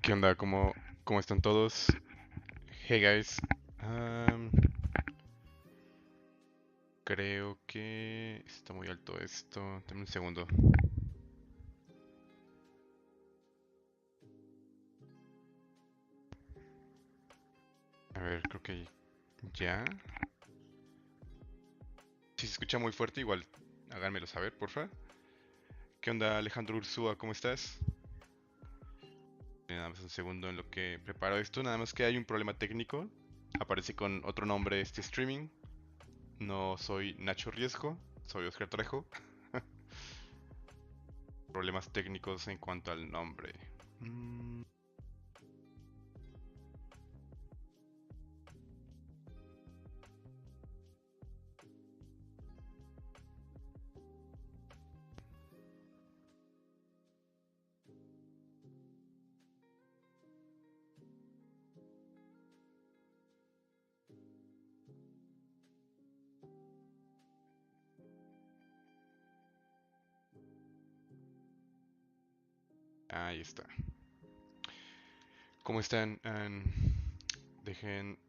¿Qué onda? ¿Cómo están todos? Hey guys. Um, Creo que está muy alto esto. Dame un segundo. A ver, creo que ya. Si se escucha muy fuerte, igual háganmelo saber, porfa. ¿Qué onda, Alejandro Ursúa? ¿Cómo estás? Nada más un segundo en lo que preparo esto. Nada más que hay un problema técnico. Aparece con otro nombre este streaming. No soy Nacho Riesgo, soy Óscar Trejo. Problemas técnicos en cuanto al nombre. Ahí está. ¿Cómo están? Dejen,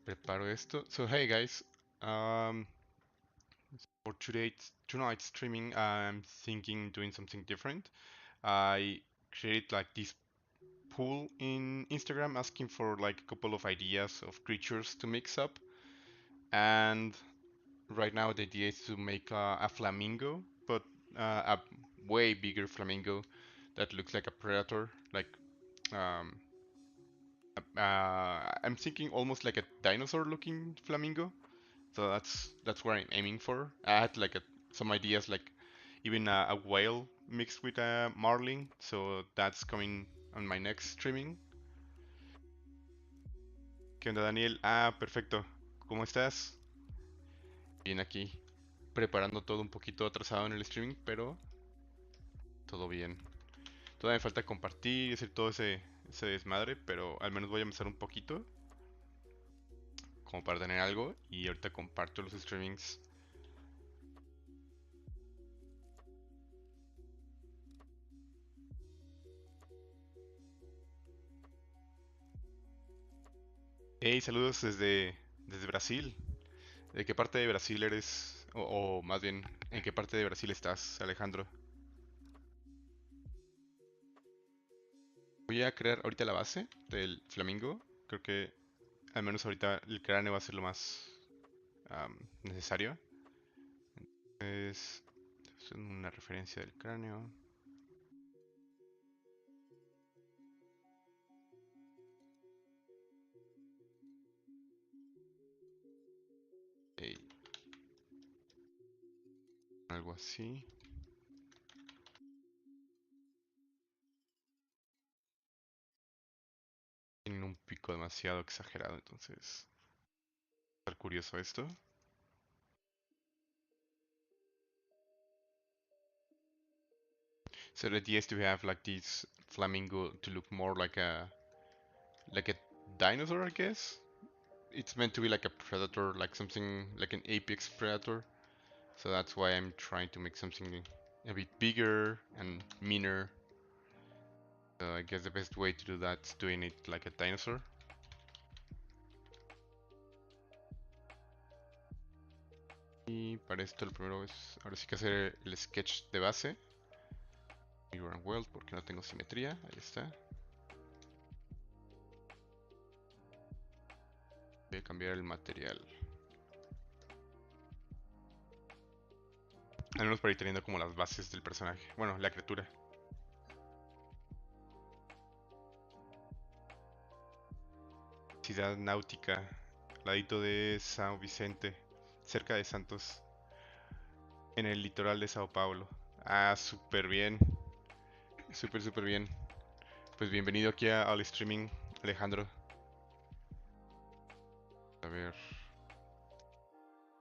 preparo esto. So hey guys, um, for tonight's streaming, I'm thinking doing something different. I created like this pool in Instagram asking for like a couple of ideas of creatures to mix up, and right now the idea is to make a flamingo, but a way bigger flamingo that looks like a predator, like um, I'm thinking almost like a dinosaur-looking flamingo. So that's where I'm aiming for. I had like some ideas, like even a whale mixed with a marlin. So that's coming on my next streaming. ¿Qué onda, Daniel? Ah, perfecto. ¿Cómo estás? Bien aquí, preparando todo un poquito atrasado en el streaming, pero todo bien. Todavía me falta compartir y hacer todo ese desmadre, pero al menos voy a empezar un poquito, como para tener algo. Y ahorita comparto los streamings. Hey, saludos desde Brasil. ¿De qué parte de Brasil eres? O más bien, ¿en qué parte de Brasil estás, Alejandro? Voy a crear ahorita la base del flamingo. Creo que al menos ahorita el cráneo va a ser lo más necesario. Es una referencia del cráneo. Ey, algo así. Tienen un pico demasiado exagerado, entonces. Estar curioso esto. So the idea is to have like this flamingo to look more like a dinosaur, I guess. It's meant to be like a predator, like something like an apex predator. So that's why I'm trying to make something a bit bigger and meaner. So I guess the best way to do that is doing it like a dinosaur. Y para esto lo primero es ahora sí que hacer el sketch de base. Mirror and Weld porque no tengo simetría. Ahí está. Voy a cambiar el material. Al menos para ir teniendo como las bases del personaje. Bueno, la criatura. Ciudad náutica. Ladito de Sao Vicente. Cerca de Santos. En el litoral de Sao Paulo. Ah, súper bien. Súper bien. Pues bienvenido aquí al streaming, Alejandro. A ver.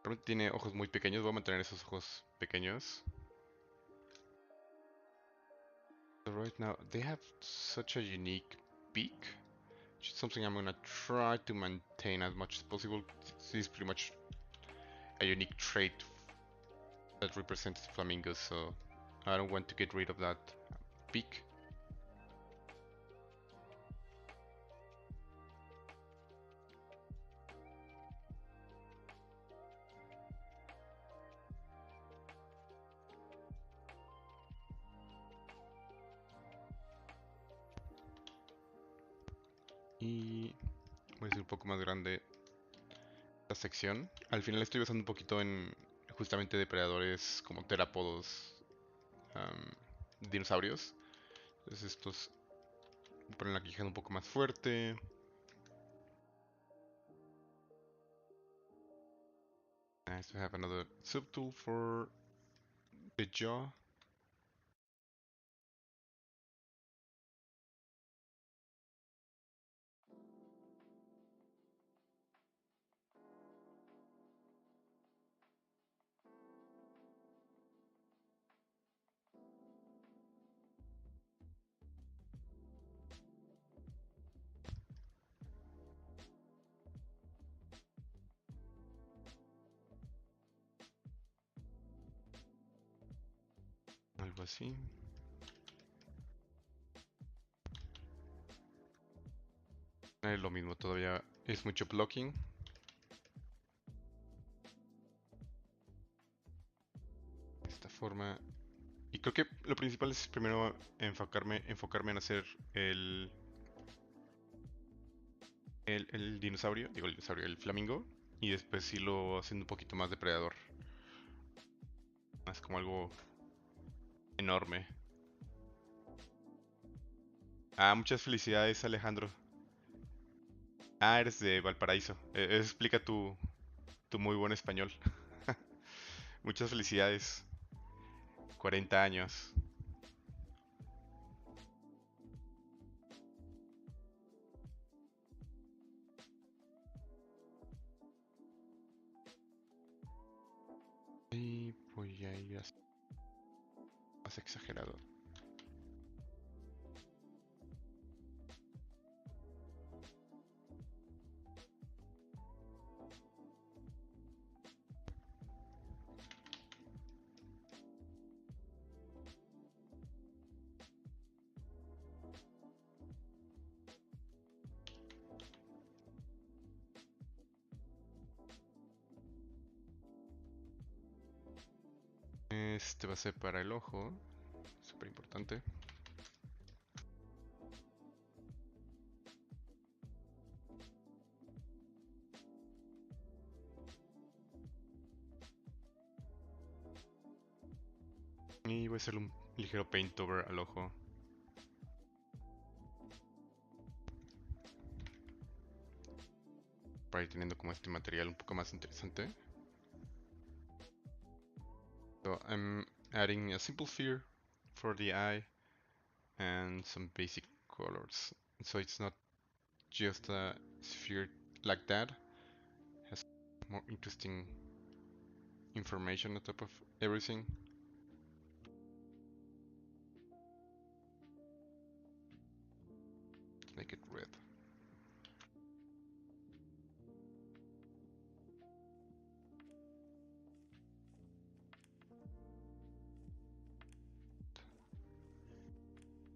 Realmente tiene ojos muy pequeños. Voy a mantener esos ojos pequeños. So right now, they have such a unique beak. Which is something I'm gonna try to maintain as much as possible. This is pretty much a unique trait that represents flamingos, so I don't want to get rid of that beak. Y voy a hacer un poco más grande la sección. Al final estoy usando un poquito en justamente depredadores como terápodos, dinosaurios. Entonces estos ponen la quijada un poco más fuerte. Nice to have another subtool for the jaw. Algo así. Es lo mismo, todavía es mucho blocking. De esta forma. Y creo que lo principal es primero enfocarme en hacer el dinosaurio, digo el dinosaurio, el flamingo. Y después irlo haciendo un poquito más depredador. Más como algo enorme. Ah, muchas felicidades, Alejandro. Ah, eres de Valparaíso. Eso explica tu muy buen español. Muchas felicidades. 40 años. Y voy a ir más exagerado. Este va a ser para el ojo. Súper importante. Y voy a hacerle un ligero paint over al ojo. Para ir teniendo como este material un poco más interesante. So I'm adding a simple sphere for the eye and some basic colors. So it's not just a sphere like that. It has more interesting information on top of everything. Let's make it red.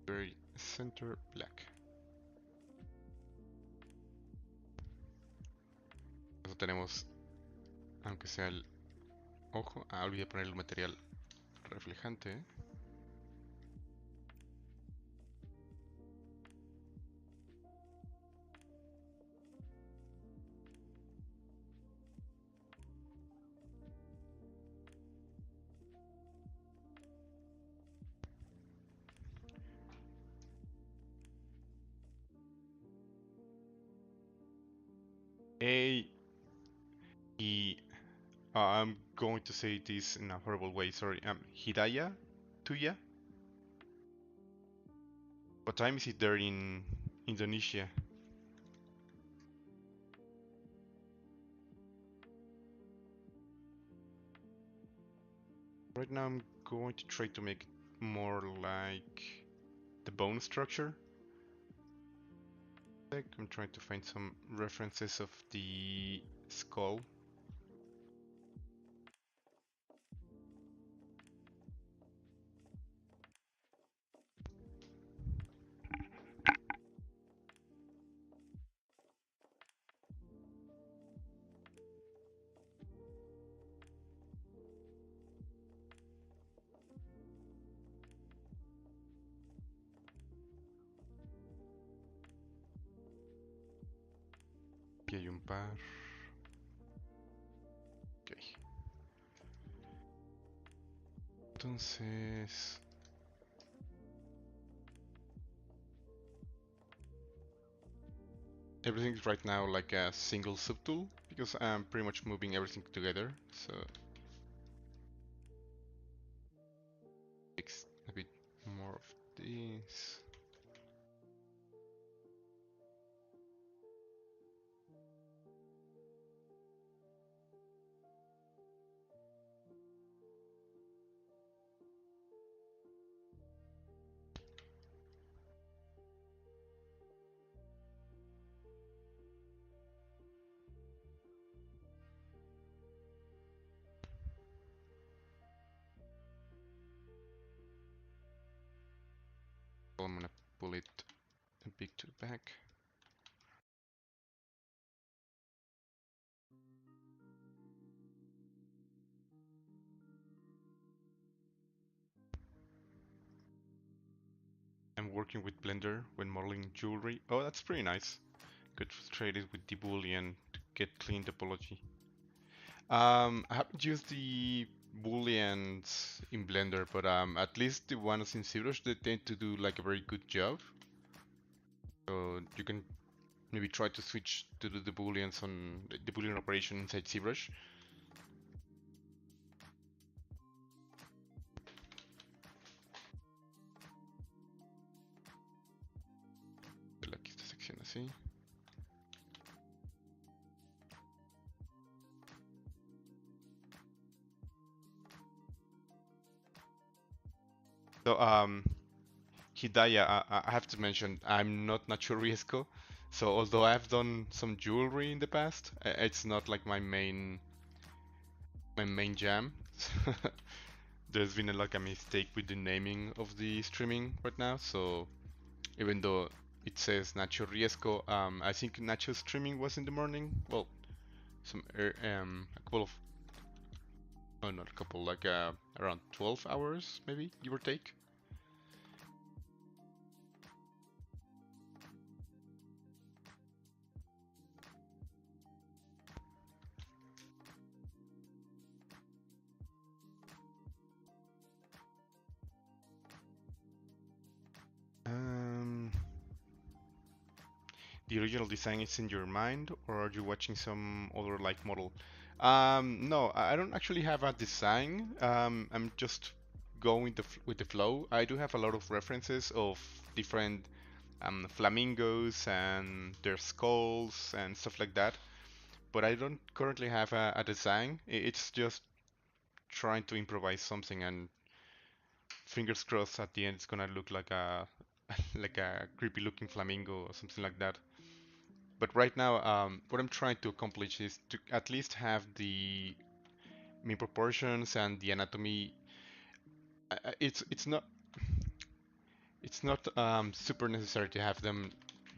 Very center black. Eso tenemos, aunque sea el ojo. Ah, olvidé poner el material reflejante. Hey, y I'm going to say this in a horrible way, sorry. Hidaya? Tuya? What time is it there in Indonesia? Right now I'm going to try to make it more like the bone structure. I'm trying to find some references of the skull. Aquí hay un par. Ok. Entonces... everything's right now like a single subtool because I'm pretty much moving everything together. So takes a bit more of this. I'm gonna pull it a bit to the back. I'm working with Blender when modeling jewelry. Oh, that's pretty nice. Get frustrated with the boolean to get clean topology. I haven't used the booleans in Blender, but at least the ones in ZBrush, they tend to do like a very good job. So you can maybe try to switch to do the booleans on the boolean operation inside ZBrush. Aquí esta sección así. So Hidaya, I have to mention I'm not Nacho Riesco. So although I've done some jewelry in the past, it's not like my main jam. There's been like a mistake with the naming of the streaming right now. So even though it says Nacho Riesco, I think Nacho's streaming was in the morning. Well, a couple of, oh, not a couple, like around 12 hours maybe, give or take. The original design is in your mind, or are you watching some other like model? No, I don't actually have a design. I'm just going with the flow. I do have a lot of references of different flamingos and their skulls and stuff like that, but I don't currently have a design. It's just trying to improvise something, and fingers crossed at the end it's gonna look like a like a creepy looking flamingo or something like that. But right now, what I'm trying to accomplish is to at least have the mean proportions and the anatomy. It's not super necessary to have them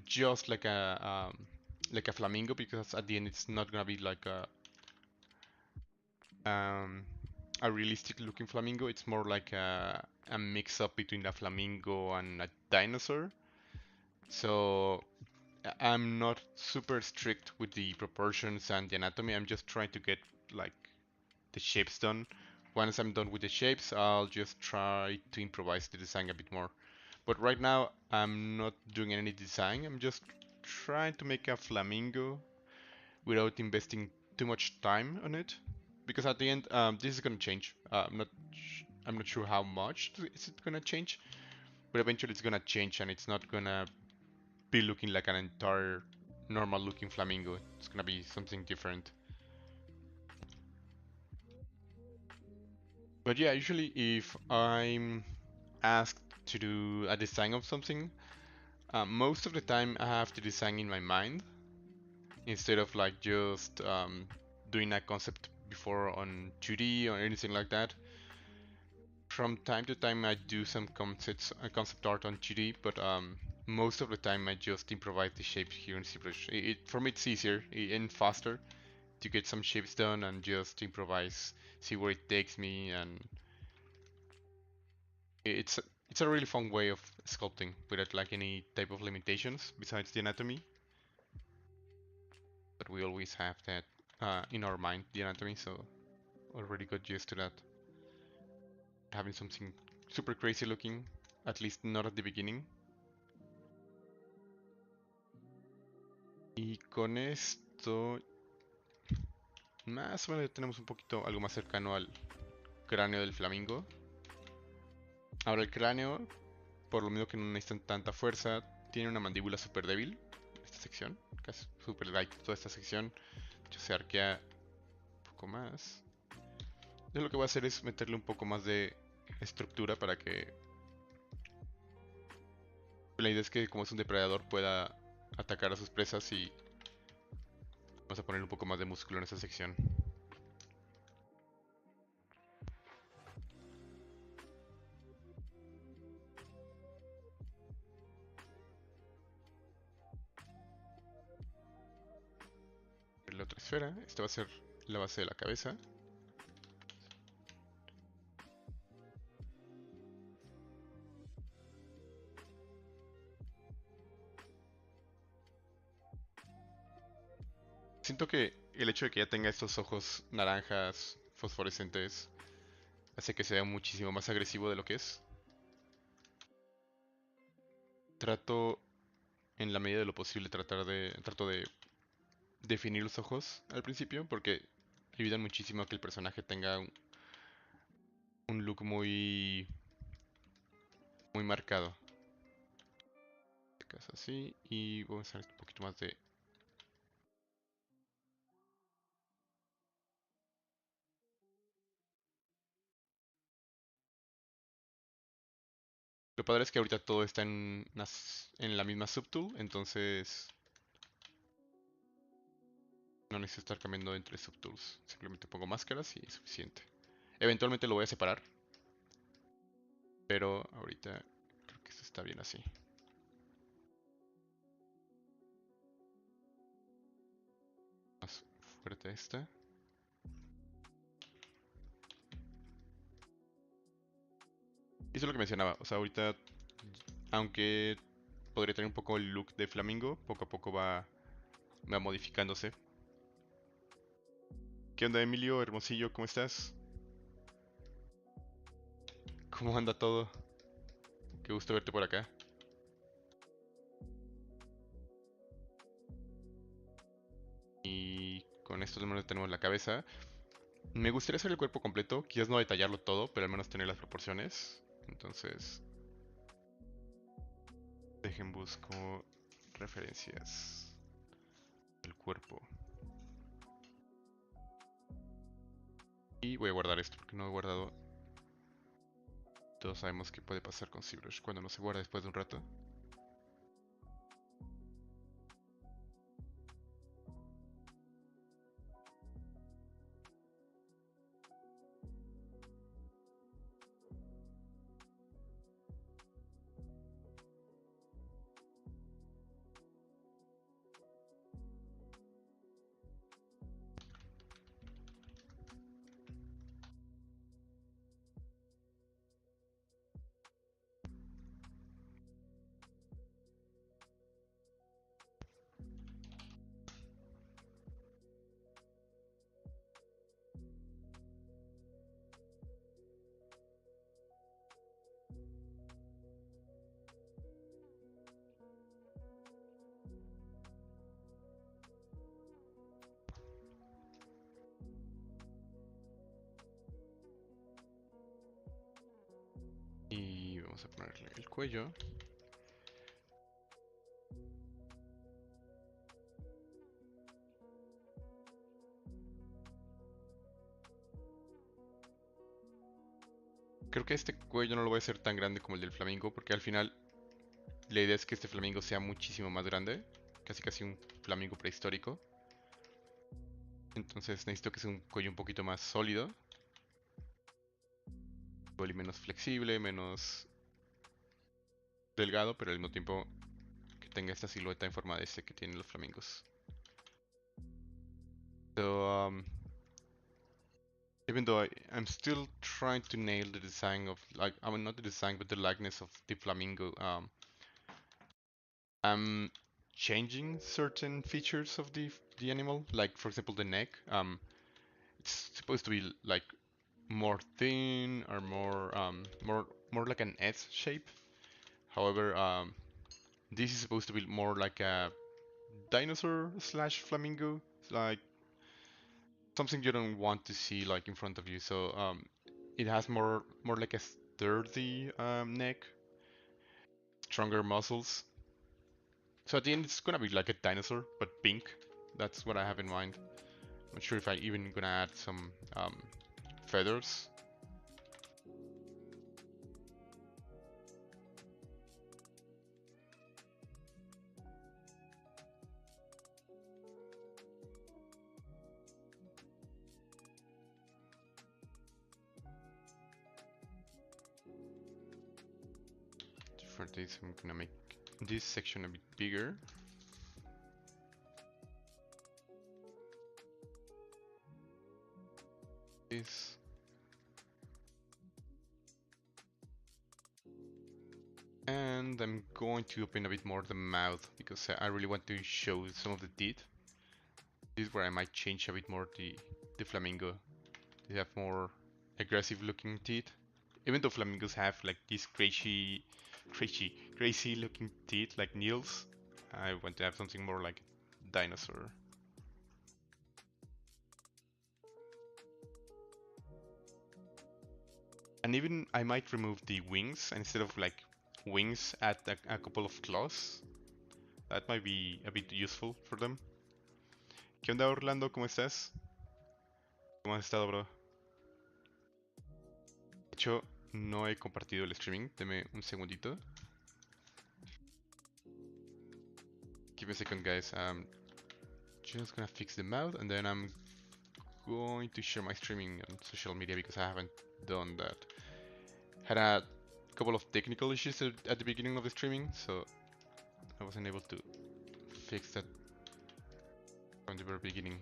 just like a flamingo, because at the end it's not gonna be like um, a realistic looking flamingo. It's more like a mix up between a flamingo and a dinosaur. So I'm not super strict with the proportions and the anatomy. I'm just trying to get like the shapes done. Once I'm done with the shapes, I'll just try to improvise the design a bit more. But right now, I'm not doing any design. I'm just trying to make a flamingo without investing too much time on it. Because at the end, this is gonna change. I'm not sure how much is it gonna change, but eventually it's gonna change, and it's not gonna be looking like an entire normal looking flamingo. It's gonna be something different. But yeah, usually if I'm asked to do a design of something, most of the time I have to design in my mind instead of like just doing a concept before on 2D or anything like that. From time to time I do some concept art on 2D, but most of the time I just improvise the shapes here in ZBrush. For me it's easier and faster to get some shapes done and just improvise, see where it takes me, and it's it's a really fun way of sculpting without like any type of limitations besides the anatomy. that we always have that in our mind, the anatomy, so already got used to that. Having something super crazy looking, at least not at the beginning. Y con esto, más o menos tenemos un poquito algo más cercano al cráneo del flamingo. Ahora el cráneo, por lo mismo que no necesitan tanta fuerza, tiene una mandíbula súper débil. Esta sección, casi súper light toda esta sección. De hecho, se arquea un poco más. Yo lo que voy a hacer es meterle un poco más de estructura para que... La idea es que como es un depredador pueda atacar a sus presas y vamos a poner un poco más de músculo en esa sección. La otra esfera, esta va a ser la base de la cabeza. Siento que el hecho de que ya tenga estos ojos naranjas fosforescentes hace que sea muchísimo más agresivo de lo que es. Trato, en la medida de lo posible, trato de definir los ojos al principio porque ayudan muchísimo a que el personaje tenga un look muy marcado. Así, y vamos a hacer un poquito más de... Lo padre es que ahorita todo está en la misma subtool, entonces no necesito estar cambiando entre subtools. Simplemente pongo máscaras y es suficiente. Eventualmente lo voy a separar, pero ahorita creo que esto está bien así. Más fuerte esta. Y eso es lo que mencionaba. O sea, ahorita, aunque podría tener un poco el look de flamingo, poco a poco va modificándose. ¿Qué onda, Emilio? Hermosillo, ¿cómo estás? ¿Cómo anda todo? Qué gusto verte por acá. Y con esto al menos tenemos la cabeza. Me gustaría hacer el cuerpo completo, quizás no detallarlo todo, pero al menos tener las proporciones. Entonces, dejen busco referencias del cuerpo. Y voy a guardar esto porque no he guardado. Todos sabemos qué puede pasar con ZBrush cuando no se guarda después de un rato. Y vamos a ponerle el cuello. Creo que este cuello no lo voy a hacer tan grande como el del flamingo, porque al final la idea es que este flamingo sea muchísimo más grande, casi un flamingo prehistórico. Entonces necesito que sea un cuello un poquito más sólido, y menos flexible, menos delgado, pero al mismo tiempo que tenga esta silueta en forma de este que tienen los flamingos. So, even though I'm still trying to nail the design of, like, not the design, but the likeness of the flamingo. I'm changing certain features of the animal. Like for example, the neck. It's supposed to be like more thin or more like an S shape. However, this is supposed to be more like a dinosaur slash flamingo. It's like something you don't want to see like in front of you. So it has more like a sturdy neck, stronger muscles. So at the end, it's gonna be like a dinosaur, but pink. That's what I have in mind. Not sure if I even gonna add some feathers. For this, I'm gonna make this section a bit bigger. This. And I'm going to open a bit more the mouth because I really want to show some of the teeth. This is where I might change a bit more the flamingo. They have more aggressive looking teeth. Even though flamingos have like these crazy looking teeth like needles, I want to have something more like dinosaur. And even I might remove the wings, and instead of like wings, add a couple of claws. That might be a bit useful for them. ¿Qué onda, Orlando? ¿Cómo estás? ¿Cómo has estado, bro? De hecho, no he compartido el streaming. Deme un segundito. Give me a second, guys. I'm just gonna fix the mouth, and then I'm going to share my streaming on social media because I haven't done that. Had a couple of technical issues at the beginning of the streaming, so I wasn't able to fix that from the very beginning.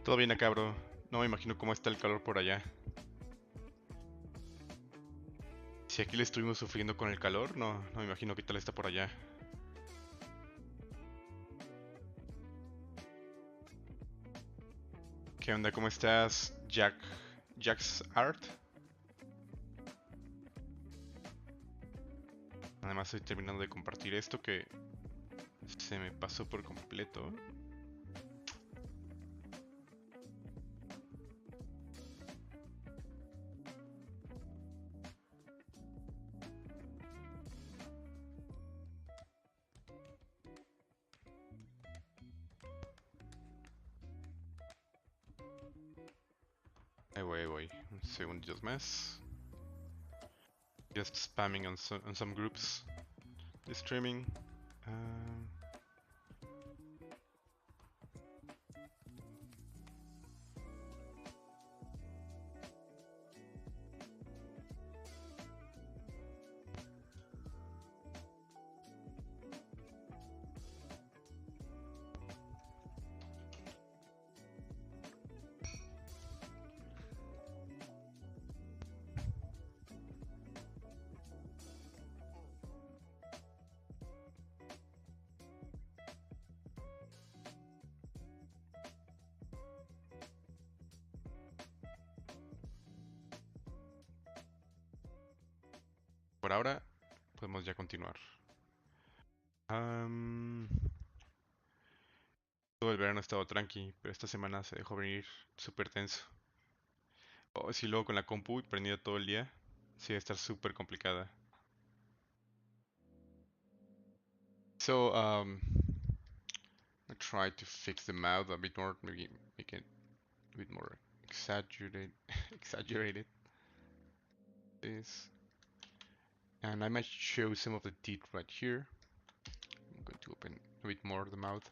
Todo bien acá, bro. No me imagino cómo está el calor por allá. Si aquí le estuvimos sufriendo con el calor, no me imagino qué tal está por allá. ¿Qué onda? ¿Cómo estás, Jack's Art? Además estoy terminando de compartir esto que se me pasó por completo. Ahí voy. Un segundito más. just spamming on some groups, the streaming. Por ahora podemos ya continuar. Todo el verano ha estado tranqui, pero esta semana se dejó venir súper tenso. Oh, sí, luego con la compu y prendida todo el día, sí, va a estar súper complicada. So, I try to fix the mouth a bit more, maybe make it a bit more exaggerated. This, and I might show some of the teeth right here. I'm going to open a bit more the mouth.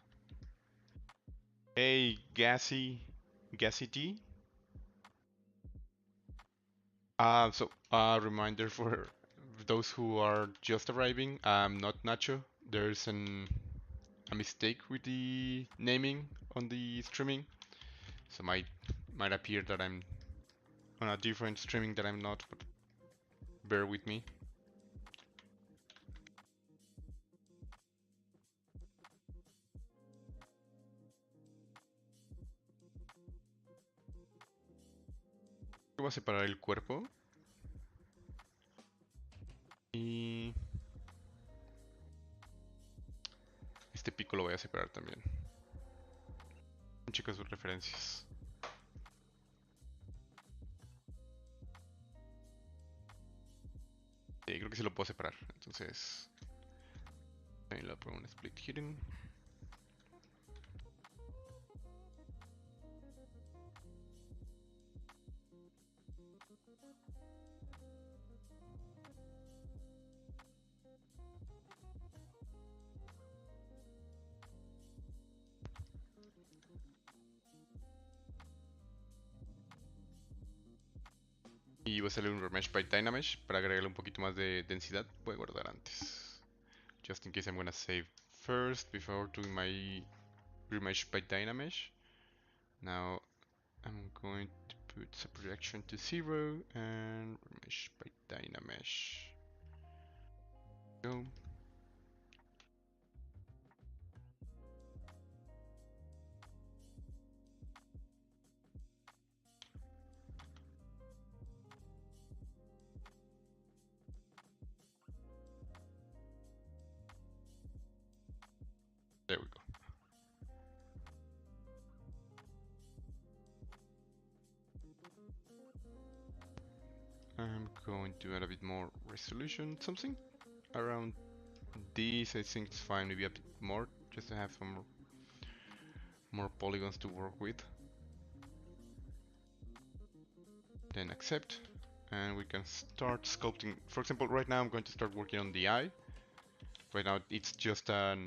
Hey, gassy T. Reminder for those who are just arriving, I'm not Nacho. There's a mistake with the naming on the streaming, so might appear that I'm on a different streaming that I'm not, but bear with me. Voy a separar el cuerpo y este pico lo voy a separar también. Checa sus referencias. Sí, creo que sí lo puedo separar. Entonces, ahí lo pongo un split hidden. Y voy a hacerle un remesh by Dynamesh para agregarle un poquito más de densidad. Voy a guardar antes. Just in case I'm gonna save first before doing my remesh by Dynamesh. Now I'm going to put subtraction to 0 and remesh by Dynamesh. Go. There we go. I'm going to add a bit more resolution, something around this. I think it's fine, maybe a bit more, just to have some more polygons to work with. Then accept, and we can start sculpting. For example, right now I'm going to start working on the eye. Right now it's just a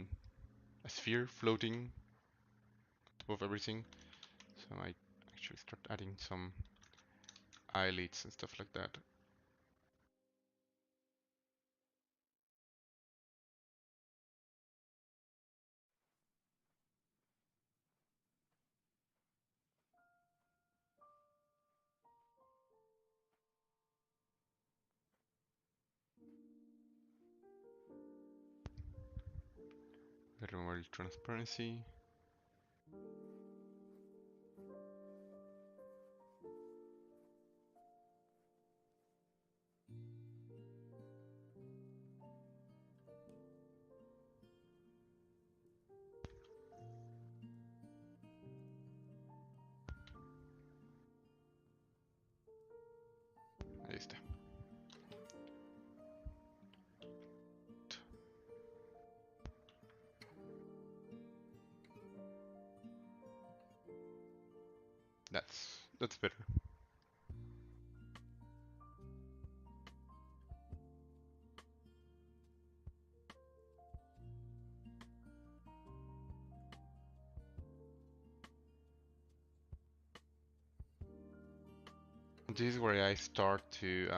sphere floating above everything, so I actually start adding some eyelids and stuff like that. Remove el transparency. Ahí está. That's better. This is where I start to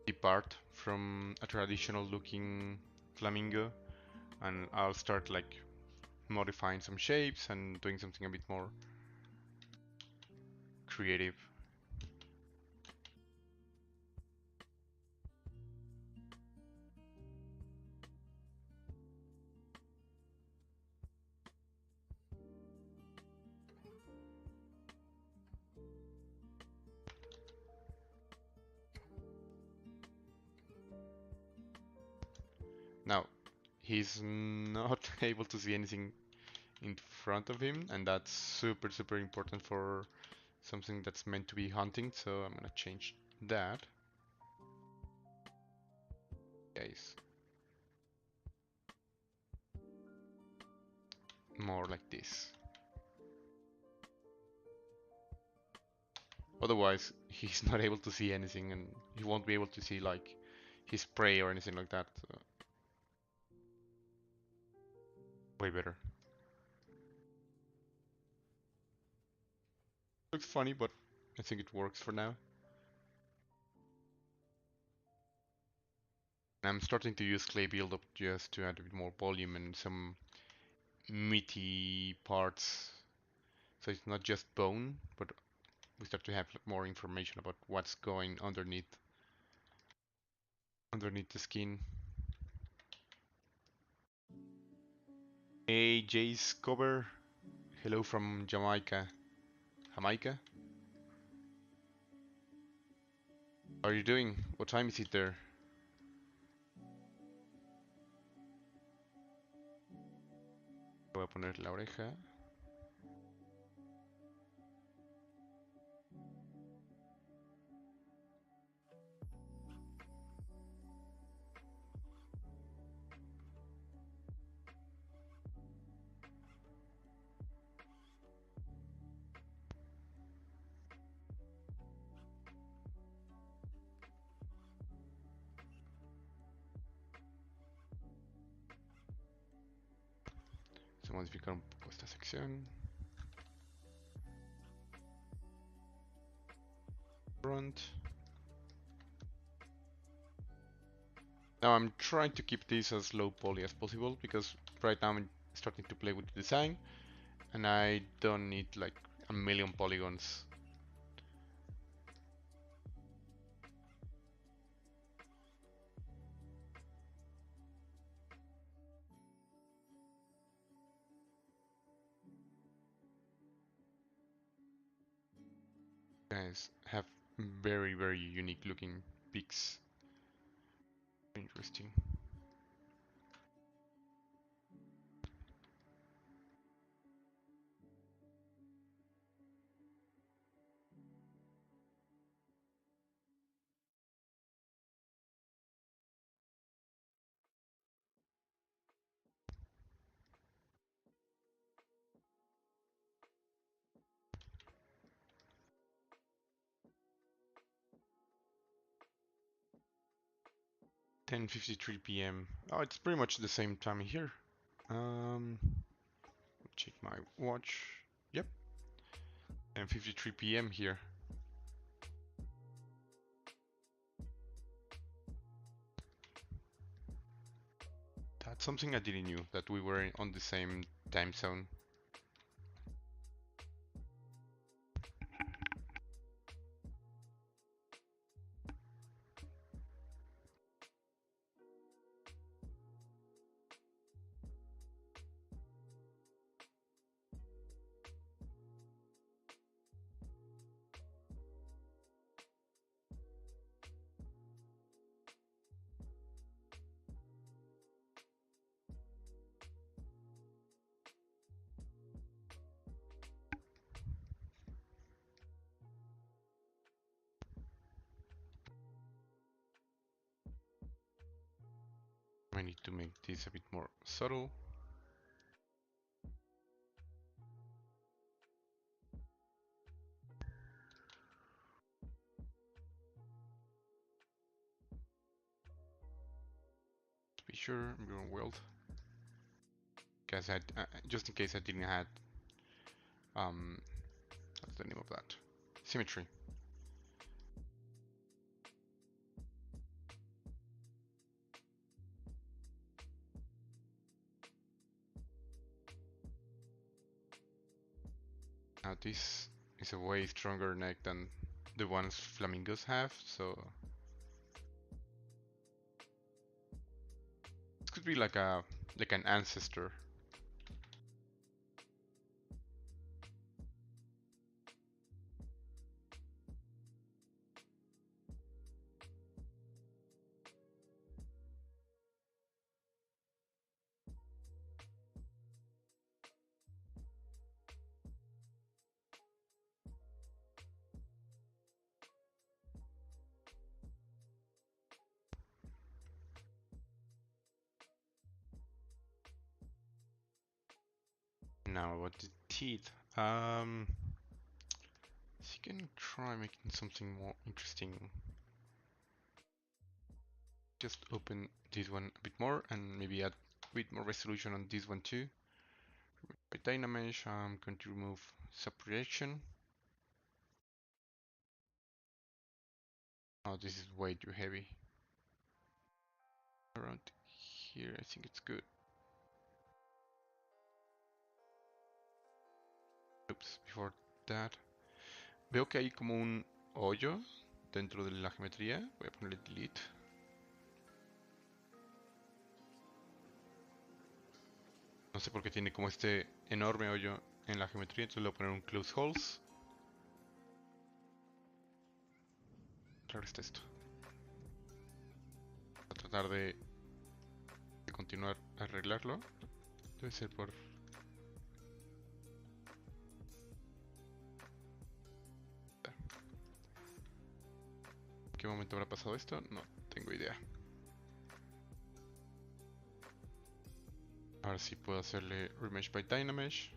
depart from a traditional looking flamingo, and I'll start like modifying some shapes and doing something a bit more creative. Now, he's not able to see anything in front of him, and that's super important for something that's meant to be hunting, so I'm gonna change that. Guys, more like this. Otherwise, he's not able to see anything, and he won't be able to see like his prey or anything like that. So way better. Looks funny, but I think it works for now. I'm starting to use clay buildup just to add a bit more volume and some meaty parts. So it's not just bone, but we start to have more information about what's going underneath the skin. Hey, Jace Cover. Hello from Jamaica. Jamaica? How are you doing? What time is it there? Voy a poner la oreja. Vamos a modificar un poco esta sección. Front. Now I'm trying to keep this as low poly as possible because right now I'm starting to play with the design and I don't need like a million polygons. Guys have very unique looking peaks. Interesting. (10:53 p.m.) Oh, it's pretty much the same time here. Check my watch. Yep, 10:53 p.m. here. That's something I didn't knew, that we were on the same time zone. I need to make this a bit more subtle. To be sure, I'm going wild. Guess just in case I didn't have what's the name of that? symmetry. Now this is a way stronger neck than the ones flamingos have, so this could be like an ancestor. Now about the teeth. So you can try making something more interesting. Just open this one a bit more and maybe add a bit more resolution on this one too. By Dynamesh, I'm going to remove subprojection. Oh, this is way too heavy. Around here, I think it's good. Oops, before that. Veo que hay como un hoyo dentro de la geometría. Voy a ponerle delete. No sé por qué tiene como este enorme hoyo en la geometría, entonces le voy a poner un close holes. Claro está esto. Voy a tratar de continuar a arreglarlo. Debe ser por... ¿En qué momento habrá pasado esto? No tengo idea. Ahora sí puedo hacerle Remesh by Dynamesh.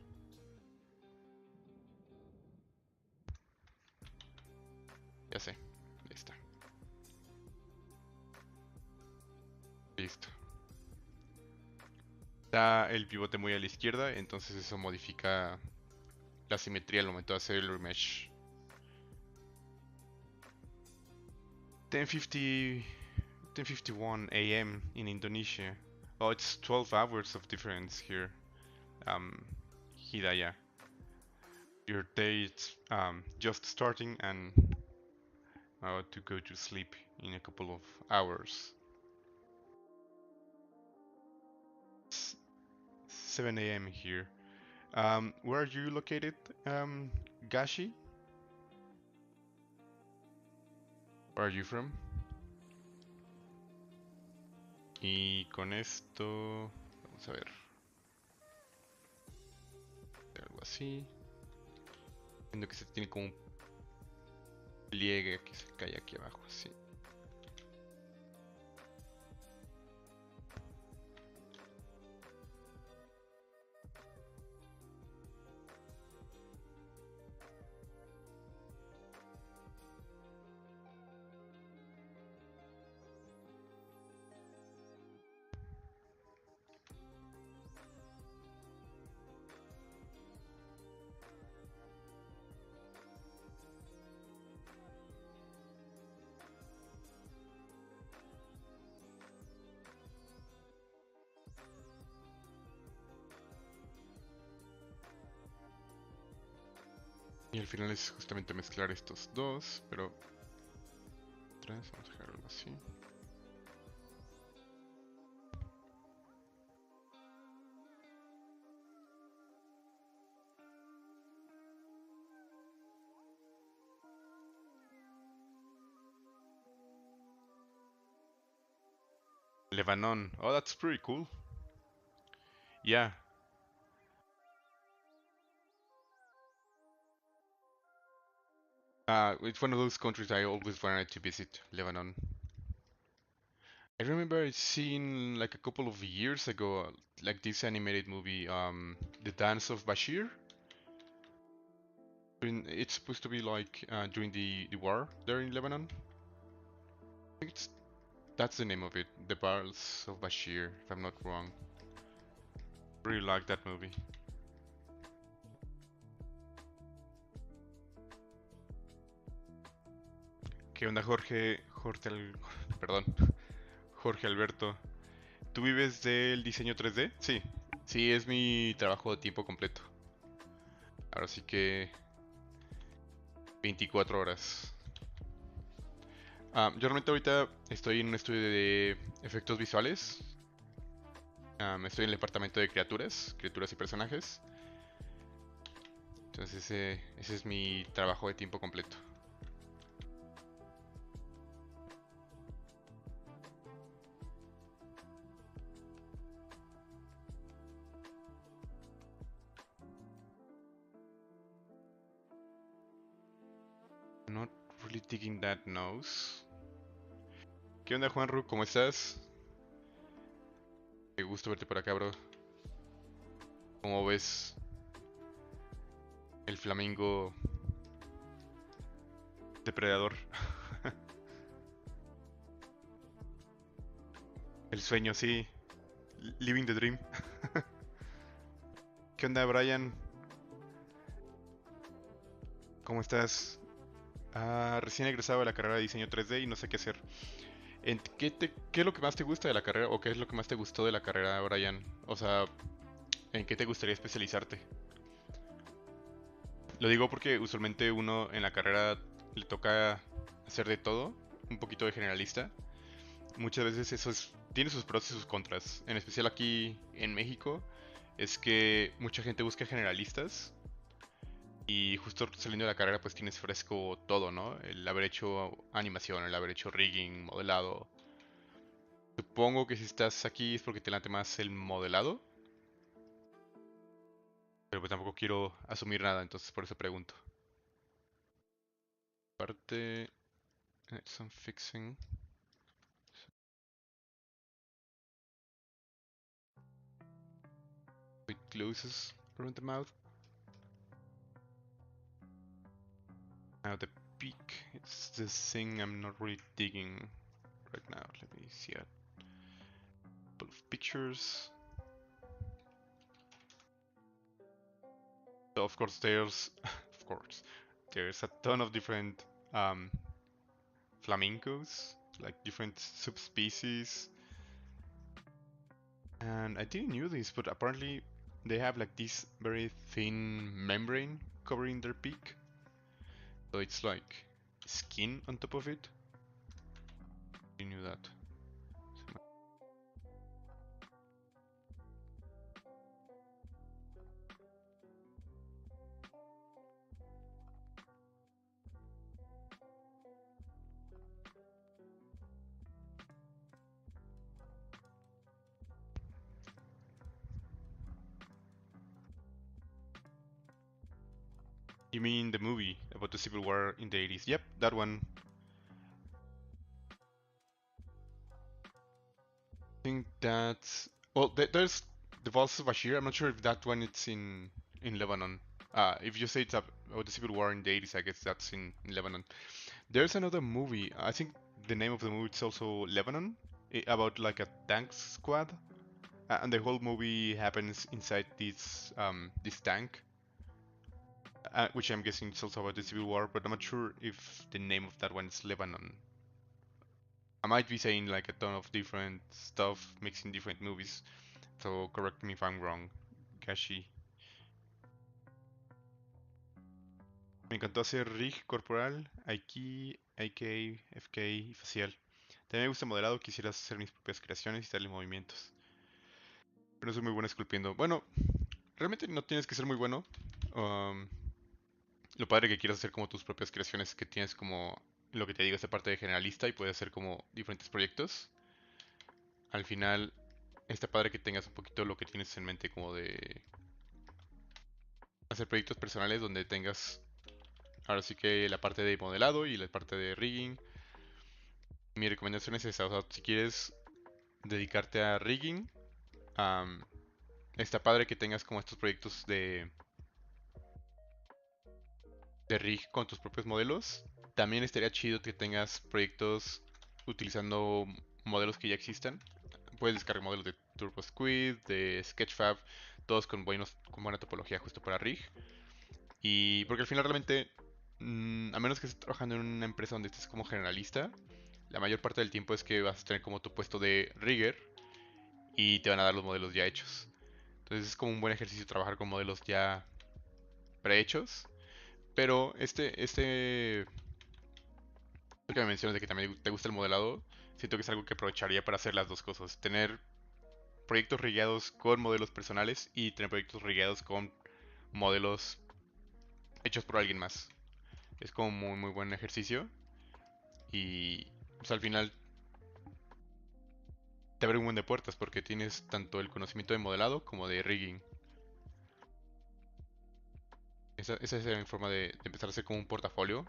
Ya sé, ahí está. Listo. Está el pivote muy a la izquierda, entonces eso modifica la simetría al momento de hacer el remesh. 10:51 a.m. in Indonesia. Oh, it's 12 hours of difference here. Hidaya. Your day is just starting and about to go to sleep in a couple of hours. 7 a.m. here. Where are you located, Gashi? Where are you from? Y con esto, vamos a ver. Algo así. Viendo que se tiene como un pliegue que se cae aquí abajo, así. Y al final es justamente mezclar estos dos, pero... Vamos a dejarlo así. Lebanon. Oh, that's pretty cool. Yeah. It's one of those countries I always wanted to visit, Lebanon. I remember seeing like a couple of years ago, like this animated movie, The Dance of Bashir. It's supposed to be like during the war there in Lebanon. I think that's the name of it, The Dance of Bashir, if I'm not wrong. Really like that movie. ¿Qué onda, Jorge? Perdón, Jorge Alberto. ¿Tú vives del diseño 3D? Sí. Sí, es mi trabajo de tiempo completo. Ahora sí que 24 horas. Yo realmente ahorita estoy en un estudio de efectos visuales. Estoy en el departamento de criaturas y personajes. Entonces ese es mi trabajo de tiempo completo. Not really digging that nose. ¿Qué onda, Juanru? ¿Cómo estás? Qué gusto verte por acá, bro. ¿Cómo ves el flamingo depredador? El sueño, sí. Living the dream. ¿Qué onda, Brian? ¿Cómo estás? Recién egresado de la carrera de diseño 3D y no sé qué hacer. ¿Qué es lo que más te gusta de la carrera o qué es lo que más te gustó de la carrera, Brian? O sea, ¿en qué te gustaría especializarte? Lo digo porque usualmente uno en la carrera le toca hacer de todo, un poquito de generalista. Muchas veces tiene sus pros y sus contras. En especial aquí en México, es que mucha gente busca generalistas y justo saliendo de la carrera pues tienes fresco todo, ¿no? El haber hecho animación, el haber hecho rigging, modelado. Supongo que si estás aquí es porque te late más el modelado, pero pues tampoco quiero asumir nada, entonces por eso pregunto. Aparte, some fixing. It closes around the mouth. Now the peak, it's the thing I'm not really digging right now. Let me see a couple of pictures. So of course there's a ton of different um, flamingos, like different subspecies. And I didn't knew this, but apparently they have like this very thin membrane covering their beak. So it's like skin on top of it. I knew that. You mean the movie about the Civil War in the 80s? Yep, that one. I think that's well. There's the Walls of Bashir. I'm not sure if that one it's in Lebanon. If you say it's about the Civil War in the 80s, I guess that's in Lebanon. There's another movie. I think the name of the movie is also Lebanon, about like a tank squad, and the whole movie happens inside this tank, which I'm guessing is also about the Civil War. But I'm not sure if the name of that one is Lebanon. I might be saying like a ton of different stuff, mixing different movies. So correct me if I'm wrong, Gashi. Me encantó hacer rig corporal, Aiki, AK, FK y facial. También me gusta modelado, quisiera hacer mis propias creaciones y darle movimientos. Pero no soy muy bueno esculpiendo. Bueno, realmente no tienes que ser muy bueno. Um, lo padre que quieras hacer como tus propias creaciones, que tienes como lo que te digo, esta parte de generalista y puedes hacer como diferentes proyectos. Al final, está padre que tengas un poquito lo que tienes en mente como de hacer proyectos personales donde tengas ahora sí que la parte de modelado y la parte de rigging. Mi recomendación es esa, o sea, si quieres dedicarte a rigging, um, está padre que tengas como estos proyectos de rig con tus propios modelos. También estaría chido que tengas proyectos utilizando modelos que ya existan. Puedes descargar modelos de Turbo Squid, de Sketchfab, todos con buena topología justo para rig. Y porque al final realmente A menos que estés trabajando en una empresa donde estés como generalista, la mayor parte del tiempo es que vas a tener como tu puesto de rigger y te van a dar los modelos ya hechos. Entonces es como un buen ejercicio trabajar con modelos ya prehechos. Pero lo que me mencionas de que también te gusta el modelado, siento que es algo que aprovecharía para hacer las dos cosas. Tener proyectos rigueados con modelos personales y tener proyectos rigueados con modelos hechos por alguien más. Es como muy, muy buen ejercicio y pues, al final te abre un buen de puertas porque tienes tanto el conocimiento de modelado como de rigging. Esa es mi forma de empezar a hacer como un portafolio.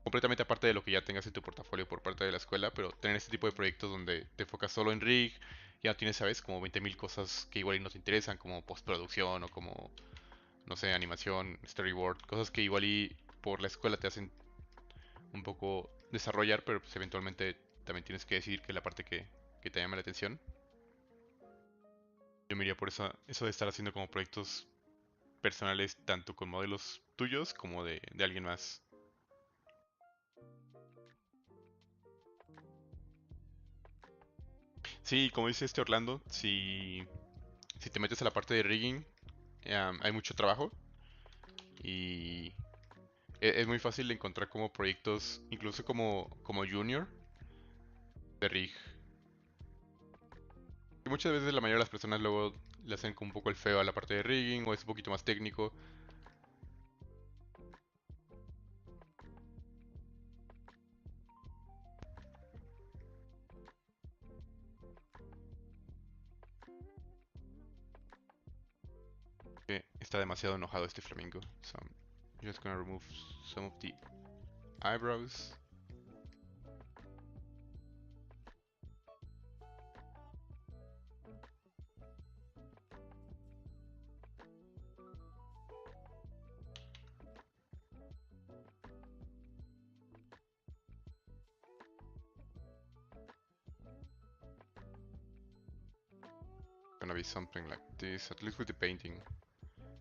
Completamente aparte de lo que ya tengas en tu portafolio por parte de la escuela, pero tener este tipo de proyectos donde te enfocas solo en rig, ya tienes, sabes, como 20.000 cosas que igual y no te interesan, como postproducción o como, no sé, animación, storyboard, cosas que igual y por la escuela te hacen un poco desarrollar, pero pues eventualmente también tienes que decidir que es la parte que te llama la atención. Yo me iría por eso de estar haciendo como proyectos personales tanto con modelos tuyos como de alguien más. Sí, como dice este Orlando, si te metes a la parte de rigging, hay mucho trabajo y es muy fácil de encontrar como proyectos, incluso como junior, de rig. Y muchas veces la mayoría de las personas luego le hacen como un poco el feo a la parte de rigging o es un poquito más técnico. Que está demasiado enojado este flamingo. So I'm just gonna remove some of the eyebrows. Gonna be something like this, at least with the painting.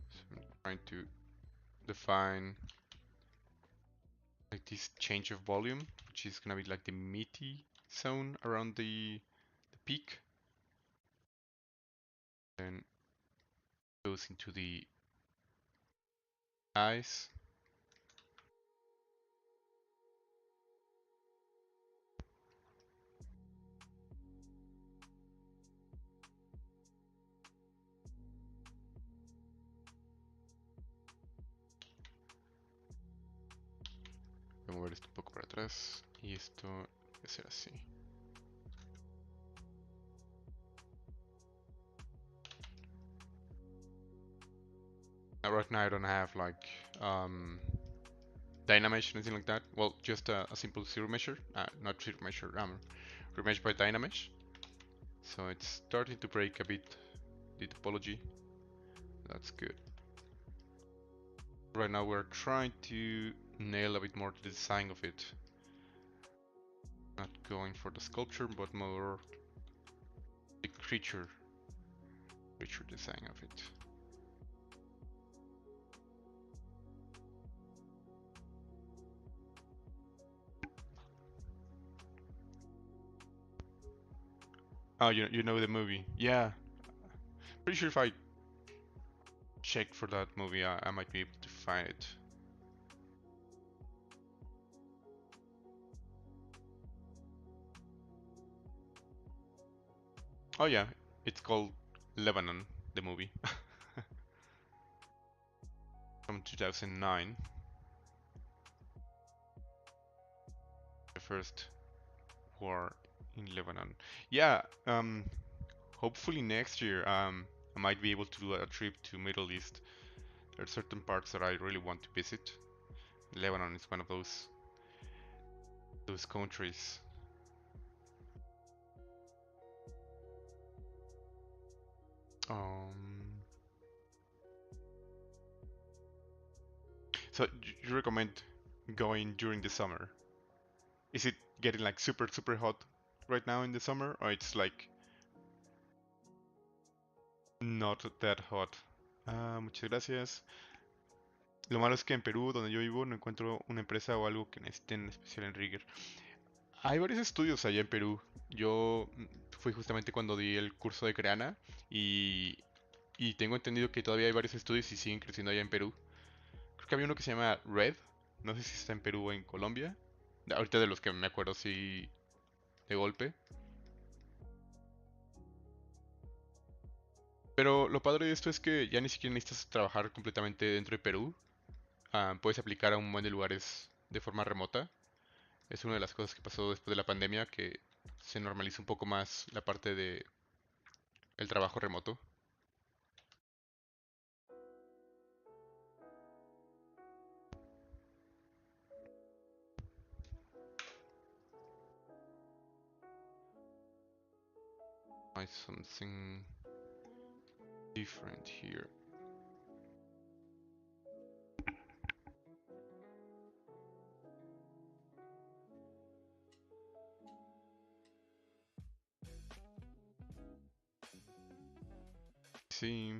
So I'm trying to define like this change of volume, which is gonna be like the meaty zone around the peak. Then goes into the eyes. Voy a mover esto un poco para atrás y esto debe ser así. Right now I don't have like Dynamesh or anything like that. Well, just a simple zero measure, not zero measure, remesh by Dynamesh. So it's starting to break a bit the topology. That's good. Right now we're trying to nail a bit more the design of it. Not going for the sculpture, but more the creature design of it. Oh, you know the movie? Yeah, pretty sure if I check for that movie, I might be able to find it. Oh yeah, it's called Lebanon, the movie, from 2009. The first war in Lebanon. Yeah, hopefully next year, I might be able to do a trip to Middle East. There are certain parts that I really want to visit. Lebanon is one of those countries. Um, so you recommend going during the summer? Is it getting like super hot right now in the summer, or it's like not that hot? Muchas gracias. Lo malo es que en Perú, donde yo vivo, no encuentro una empresa o algo que necesiten especial en Rigger. Hay varios estudios allá en Perú. Yo fui justamente cuando di el curso de Creana y, y tengo entendido que todavía hay varios estudios y siguen creciendo allá en Perú. Creo que había uno que se llama Red. No sé si está en Perú o en Colombia. Ahorita de los que me acuerdo, sí, de golpe. Pero lo padre de esto es que ya ni siquiera necesitas trabajar completamente dentro de Perú. Puedes aplicar a un buen de lugares de forma remota. Es una de las cosas que pasó después de la pandemia, que se normalizó un poco más la parte de el trabajo remoto. Try something different here. Sí.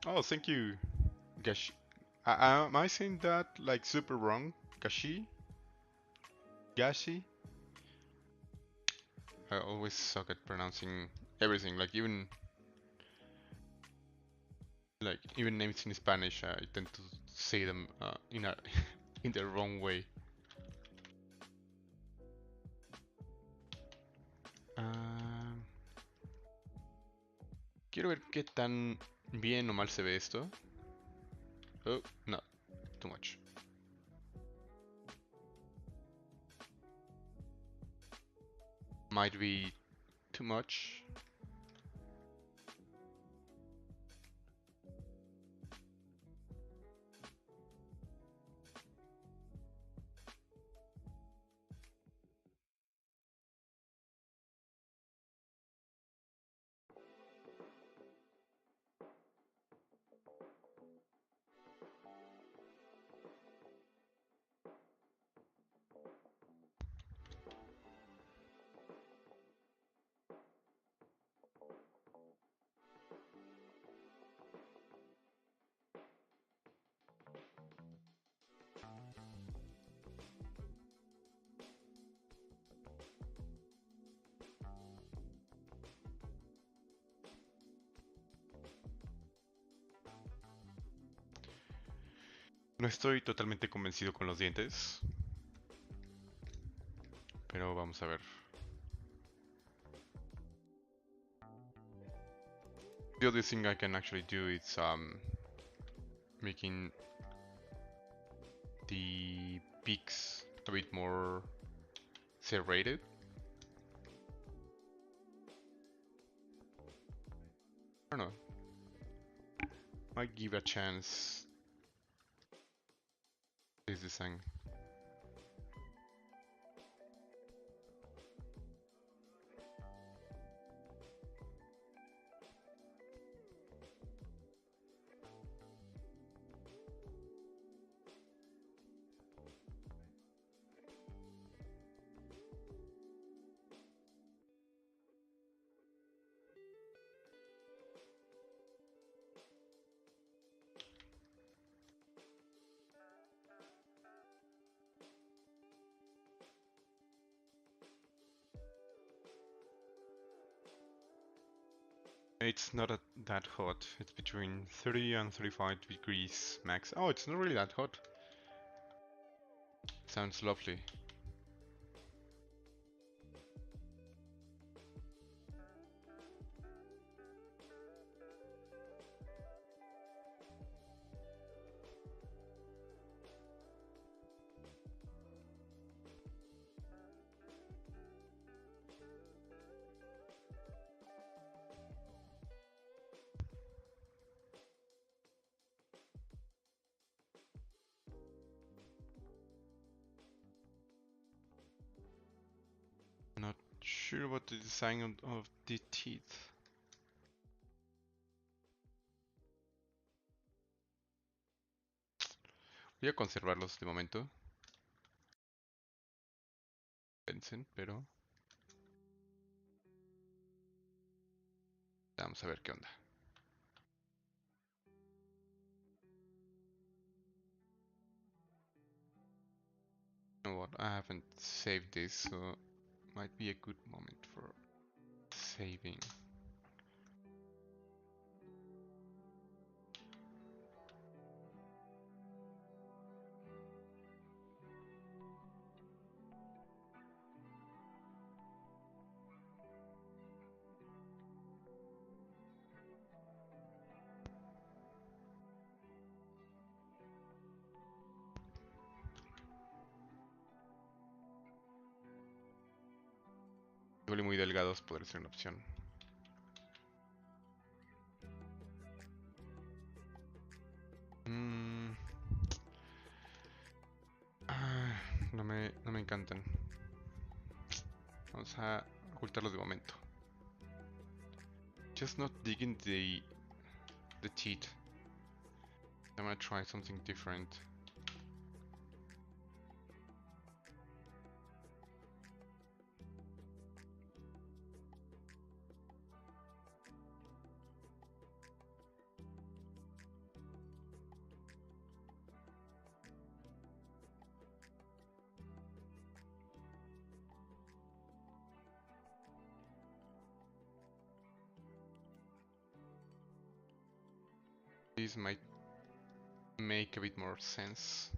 Oh, thank you, Gashi. Am I saying that like super wrong? Gashi? Gashi? I always suck at pronouncing everything, like even names in Spanish, I tend to say them in a in the wrong way. Ah, quiero ver qué tan bien o mal se ve esto. Oh, no, too much. Might be too much. No estoy totalmente convencido con los dientes, pero vamos a ver. The other thing I can actually do is making the peaks a bit more serrated. I don't know. Might give a chance this design. It's not that hot. It's between 30 and 35 degrees max. Oh, it's not really that hot. Sounds lovely. sure about the design of the teeth. Voy a conservarlos de momento. Pensen, pero vamos a ver qué onda. You know what? I haven't saved this, so might be a good moment for saving. Igual y muy delgados podría ser una opción. No me encantan. Vamos a ocultarlos de momento. Just not digging the teeth. I'm gonna try something different. This might make a bit more sense.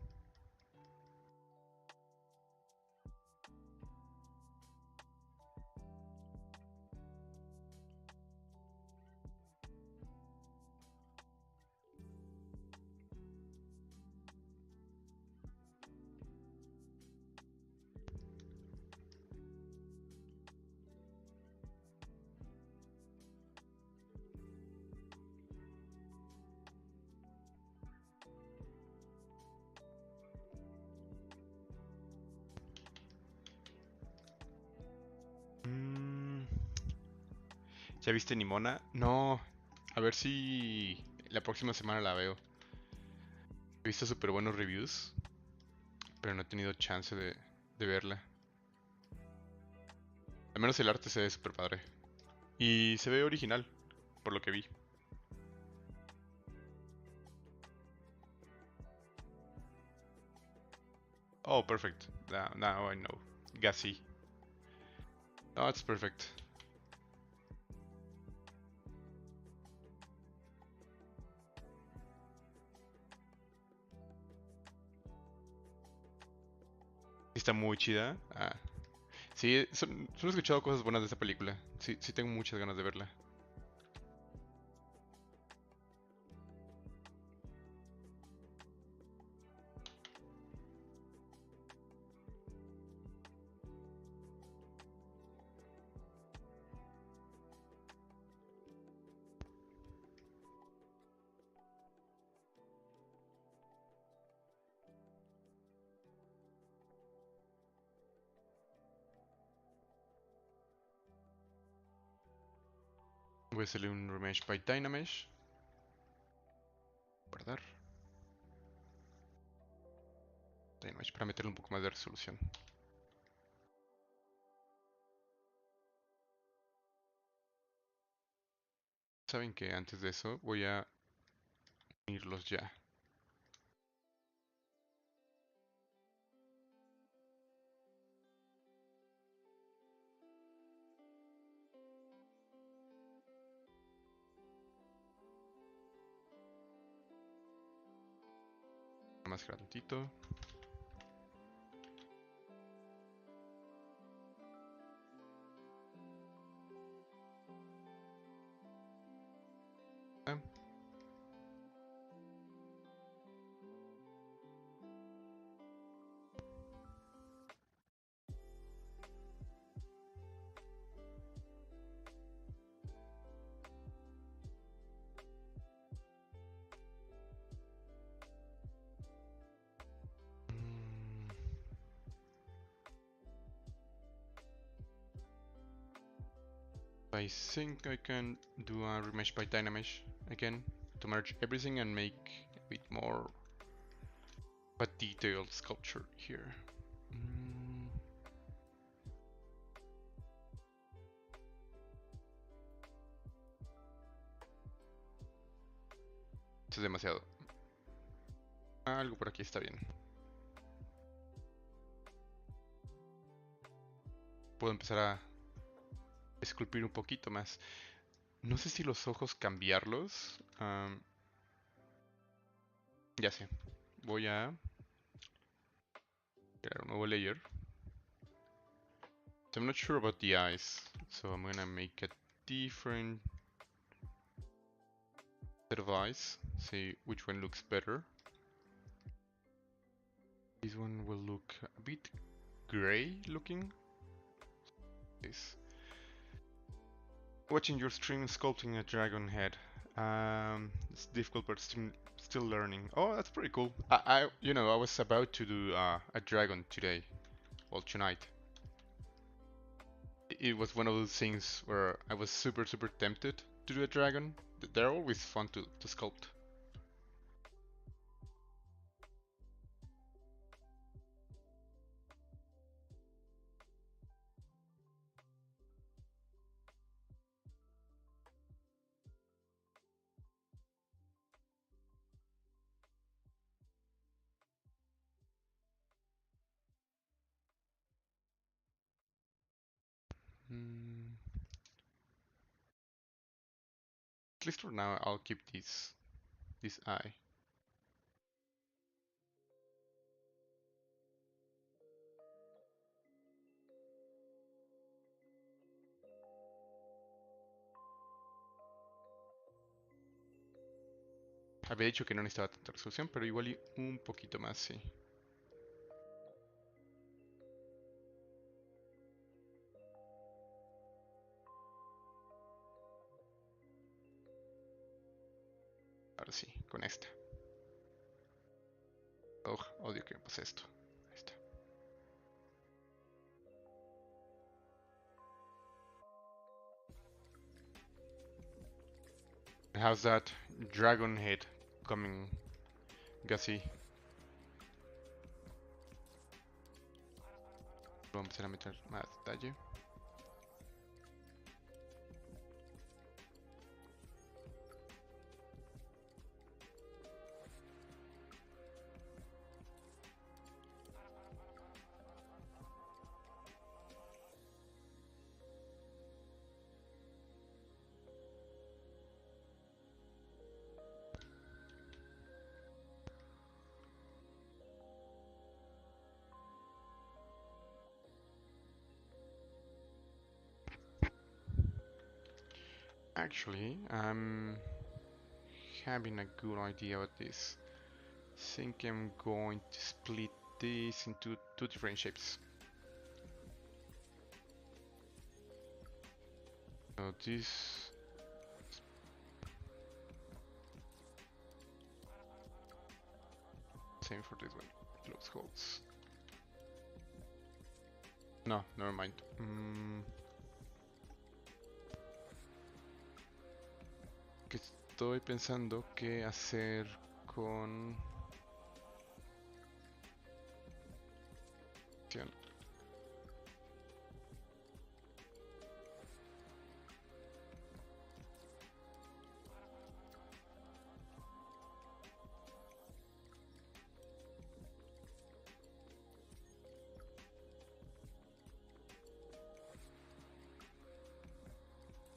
¿Ya viste Nimona? No. A ver si la próxima semana la veo. He visto súper buenos reviews, pero no he tenido chance de verla. Al menos el arte se ve súper padre. Y se ve original, por lo que vi. Oh, perfect. Now I know. Gassy. Oh, it's perfect. Está muy chida. Sí, solo he escuchado cosas buenas de esta película. Sí, sí tengo muchas ganas de verla. Voy a hacerle un remesh by Dynamesh. Guardar. Dynamesh para meterle un poco más de resolución. Saben que antes de eso voy a unirlos ya. Más grandito. I think I can do a remesh by Dynamesh again to merge everything and make a bit more of a detailed sculpture here. Esto es demasiado. Algo por aquí está bien. Puedo empezar a esculpir un poquito más. No sé si los ojos cambiarlos. Ya sé. Voy a crear un nuevo layer. So I'm not sure about the eyes. So I'm gonna make a different set of eyes. See which one looks better. This one will look a bit gray looking. This. Watching your stream sculpting a dragon head. It's difficult but still learning. Oh, that's pretty cool. I was about to do a dragon today. Well, tonight. It was one of those things where I was super tempted to do a dragon. They're always fun to sculpt. At least for now, I'll keep this eye. Había dicho que no necesitaba tanta resolución, pero igual y un poquito más, sí. Ahora sí, con esta. Oh, odio que me pase esto. Ahí está. How's that dragon head coming, Gussie? Voy a empezar a meter más detalle. Actually, I'm having a good idea about this. Think I'm going to split this into two different shapes. So this same for this one. Close holes. No, never mind. Que estoy pensando qué hacer con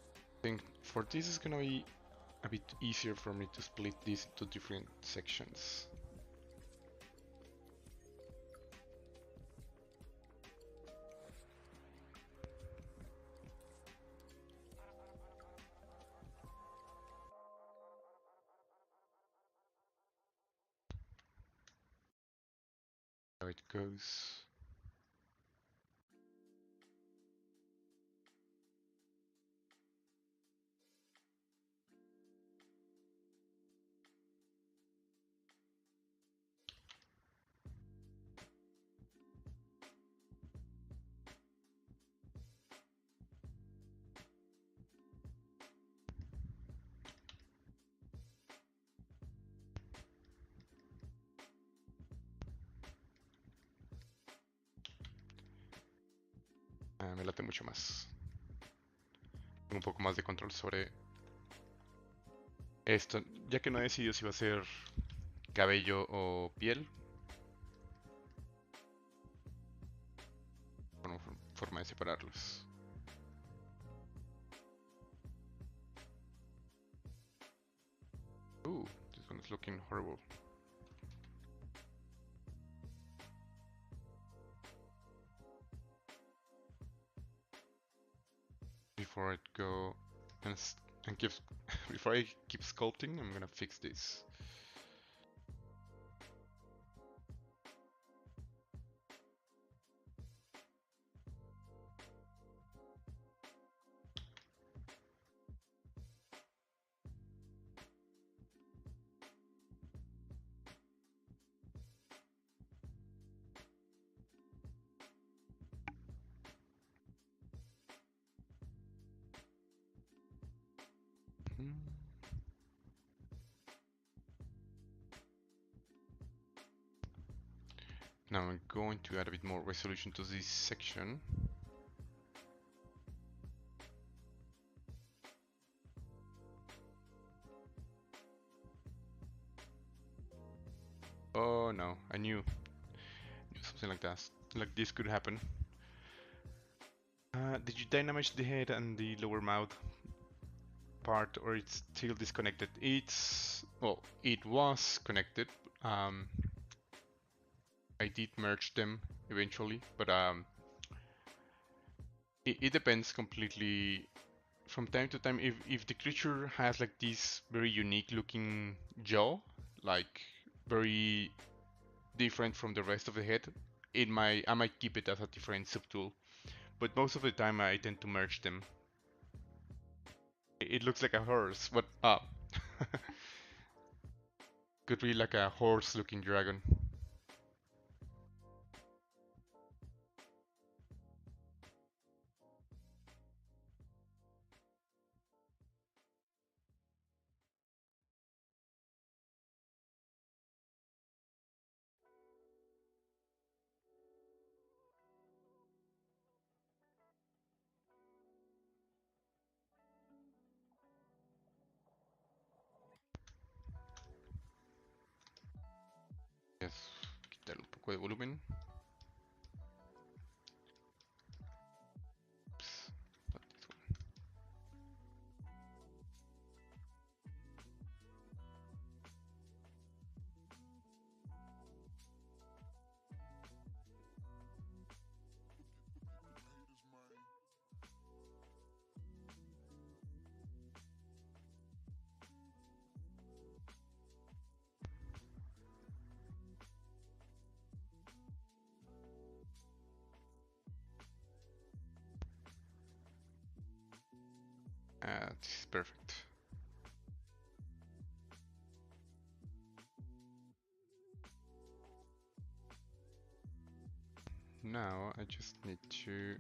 I think for this is gonna be a bit easier for me to split these into different sections. How it goes. Me late mucho más. Tengo un poco más de control sobre esto, ya que no he decidido si va a ser cabello o piel. Bueno, forma de separarlos. This one is looking horrible. Before I go and keep before I keep sculpting, I'm gonna fix this. Now I'm going to add a bit more resolution to this section. Oh no, I knew something like that. Like this could happen. Did you dynamize the head and the lower mouth part, or it's still disconnected? Well, it was connected. I did merge them eventually, but it depends completely. From time to time, if the creature has like this very unique looking jaw, like very different from the rest of the head, I might keep it as a different subtool. But most of the time I tend to merge them. It looks like a horse. What up? Could be like a horse looking dragon. Yes, quitar un poco de volumen. Oops, not this one. This is perfect. Now I just need to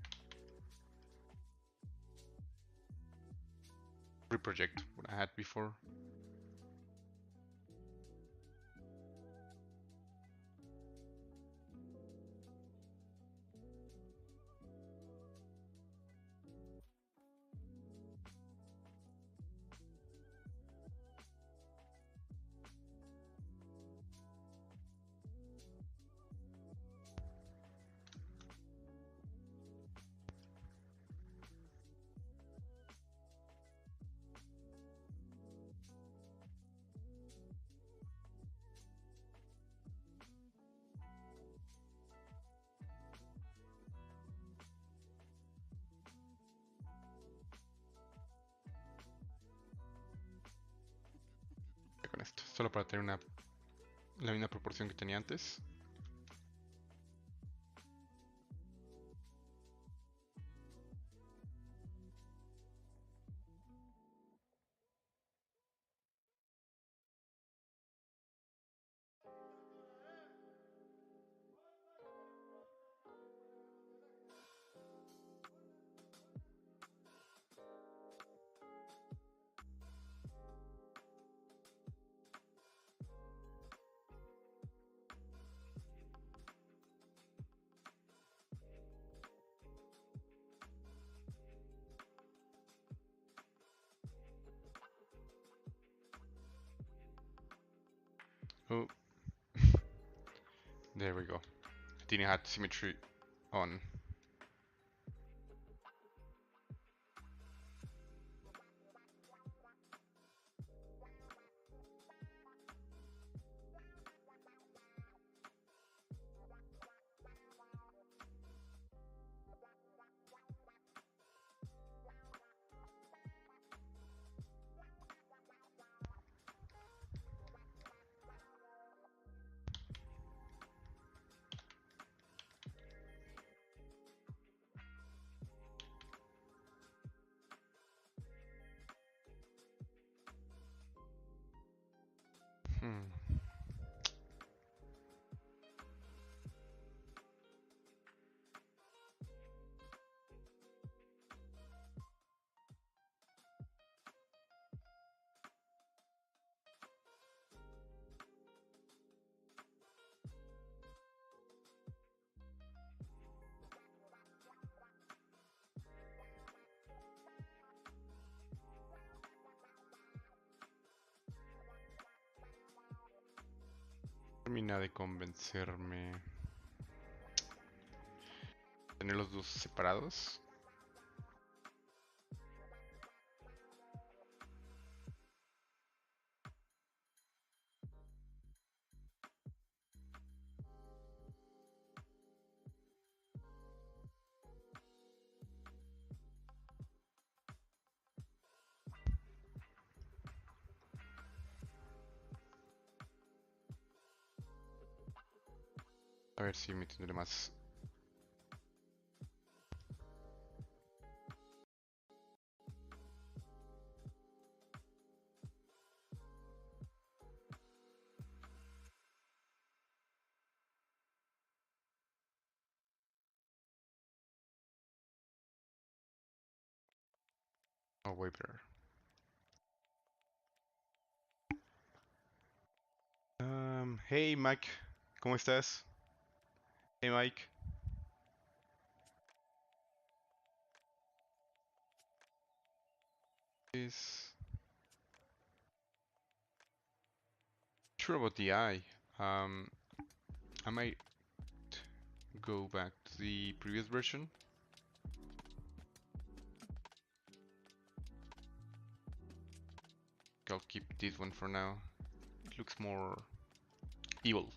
reproject what I had before. Con esto, solo para tener la misma proporción que tenía antes. Oh, there we go. Didn't have symmetry on. Hmm. Termina de convencerme. Tener los dos separados. A ver si me tendré más. Oh, way better. Hey Mike, ¿cómo estás? Hey Mike. Is sure about the eye. I might go back to the previous version. I'll keep this one for now. It looks more evil.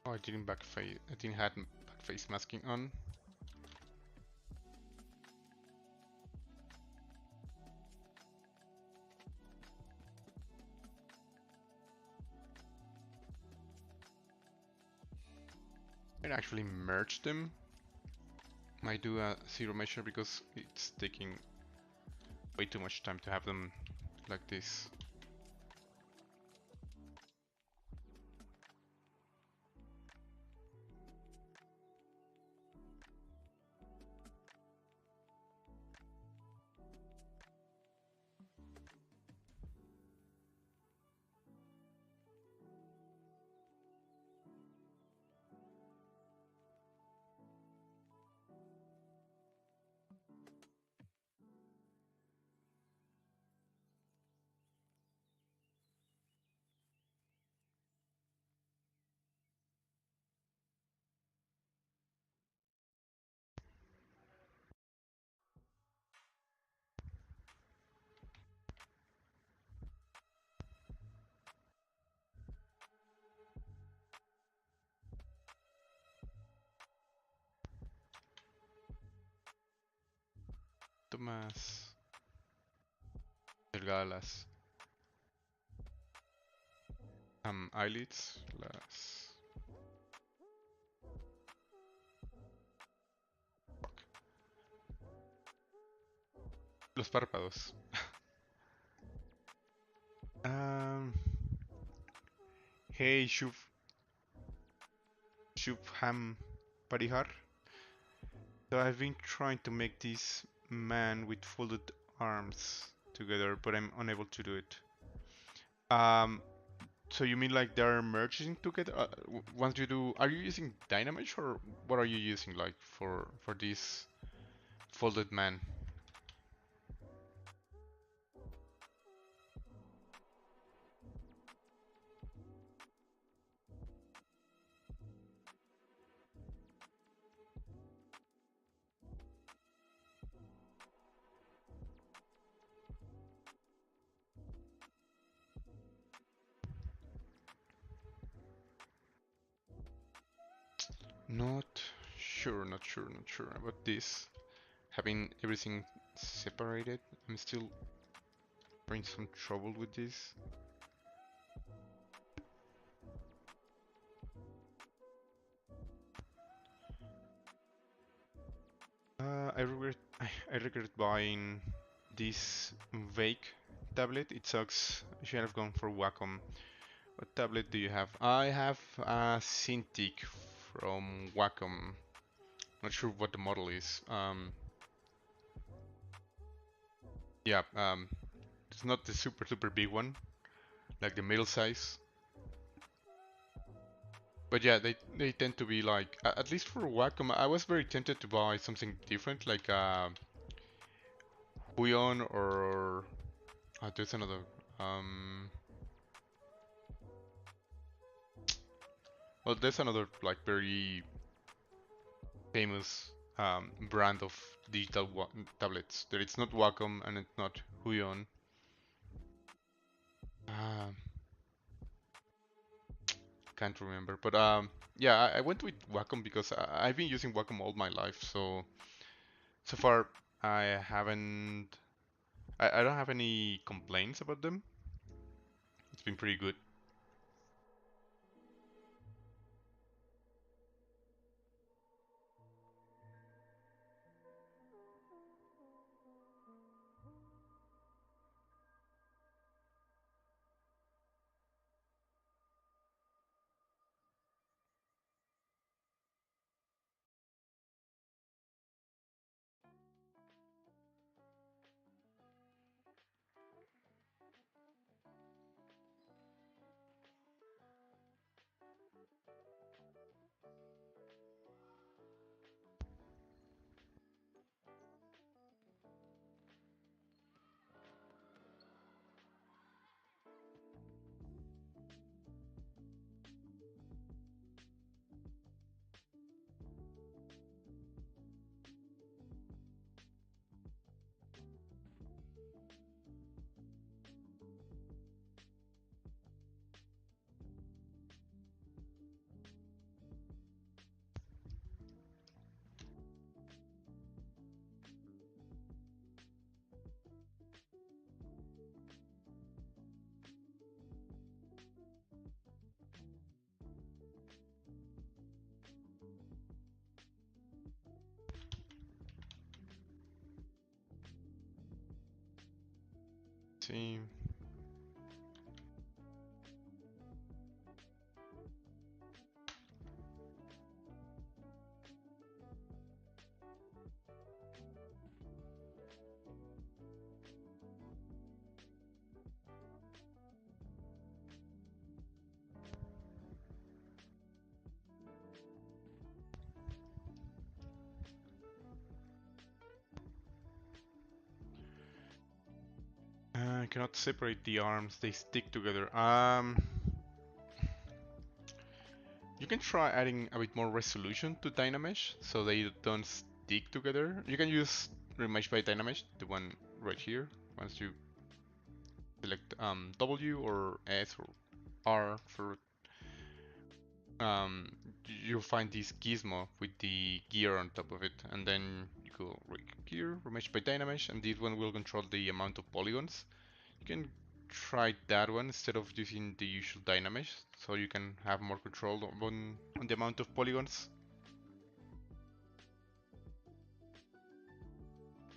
Oh, I didn't backface. I didn't have backface masking on. I'd actually merge them. Might do a zero measure because it's taking way too much time to have them like this. poquito más delgadas las eyelids, los párpados. Hey, Shubham Parihar. So I've been trying to make this man with folded arms together, but I'm unable to do it. So you mean like they're merging together? Once you do, are you using Dynamesh or what are you using like for this folded man? Not sure about this. Having everything separated, I'm still having some trouble with this. I regret buying this Vake tablet. It sucks. I should have gone for Wacom. What tablet do you have? I have a Cintiq from Wacom. Not sure what the model is. Yeah, it's not the super big one, like the middle size. But yeah, they tend to be like, at least for Wacom, I was very tempted to buy something different, like Huion or there's another. Um, well, there's another like very famous brand of digital tablets. That it's not Wacom and it's not Huion. Uh, can't remember, but yeah, I went with Wacom because I've been using Wacom all my life. So far I haven't, I don't have any complaints about them. It's been pretty good. See. I cannot separate the arms, they stick together. You can try adding a bit more resolution to Dynamesh so they don't stick together. You can use Remesh by Dynamesh, the one right here. Once you select W or S or R for you'll find this gizmo with the gear on top of it, and then you go right here, remesh by Dynamesh, and this one will control the amount of polygons. You can try that one instead of using the usual Dynamesh, so you can have more control on the amount of polygons.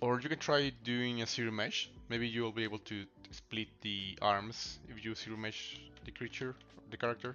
Or you can try doing a zero mesh. Maybe you will be able to split the arms if you zero mesh the creature, the character.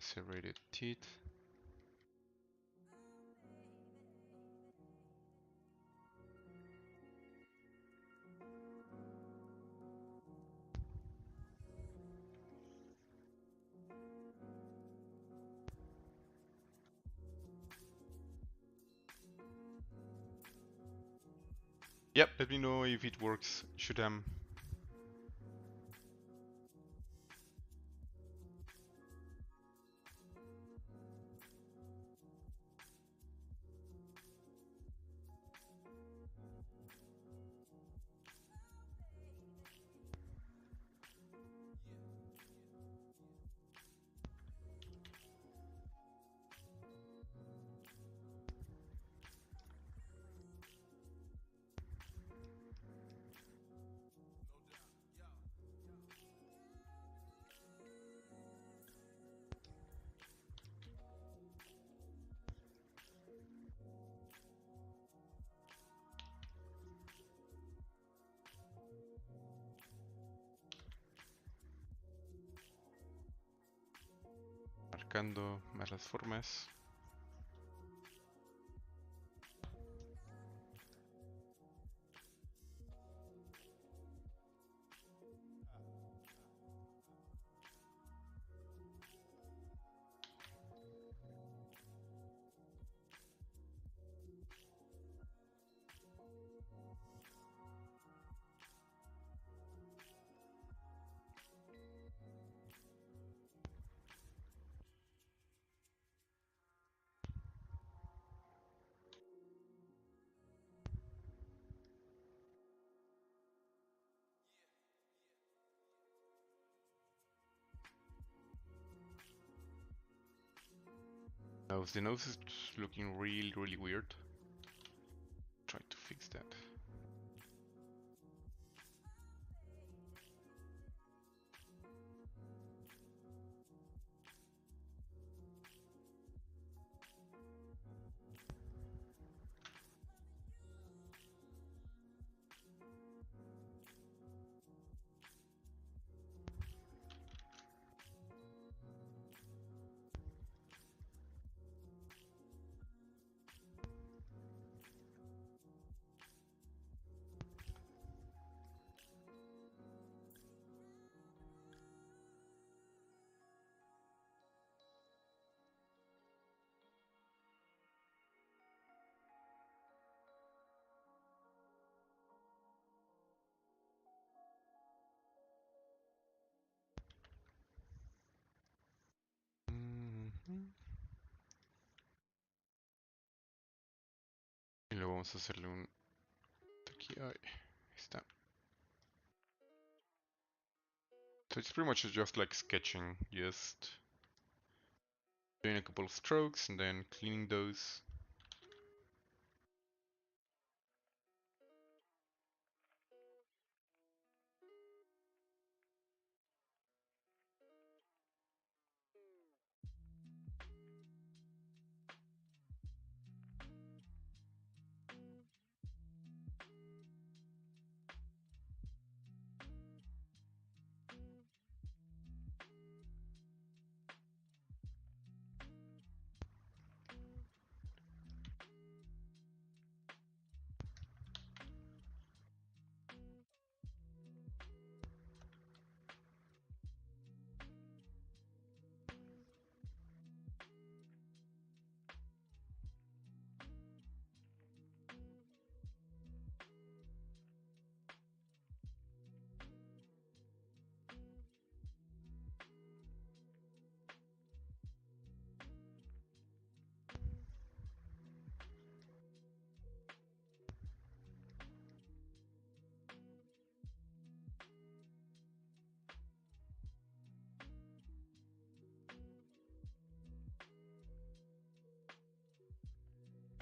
Serrated teeth. Yep, let me know if it works. Should marcando más las formas. The nose is looking really weird. Try to fix that. Y luego vamos a hacerle un... Aquí, ahí está. So it's pretty much just like sketching, just doing a couple of strokes and then cleaning those.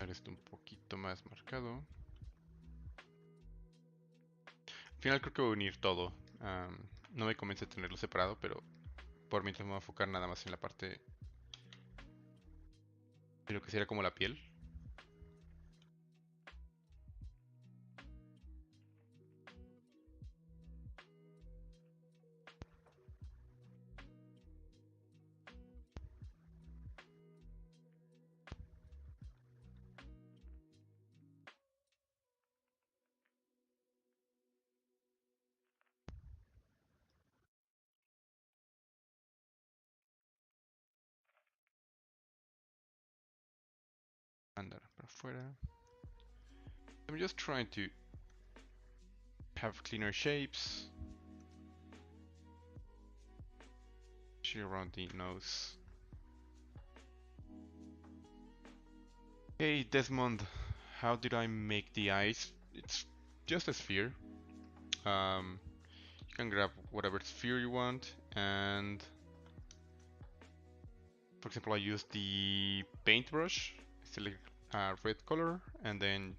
dejar esto un poquito más marcado. Al final creo que voy a unir todo. No me convence tenerlo separado, pero por mientras me voy a enfocar nada más en la parte de lo que sería como la piel. Andar para afuera. I'm just trying to have cleaner shapes. Especially around the nose. Hey Desmond, how did I make the eyes? It's just a sphere. You can grab whatever sphere you want, and for example, I use the paintbrush, select a red color, and then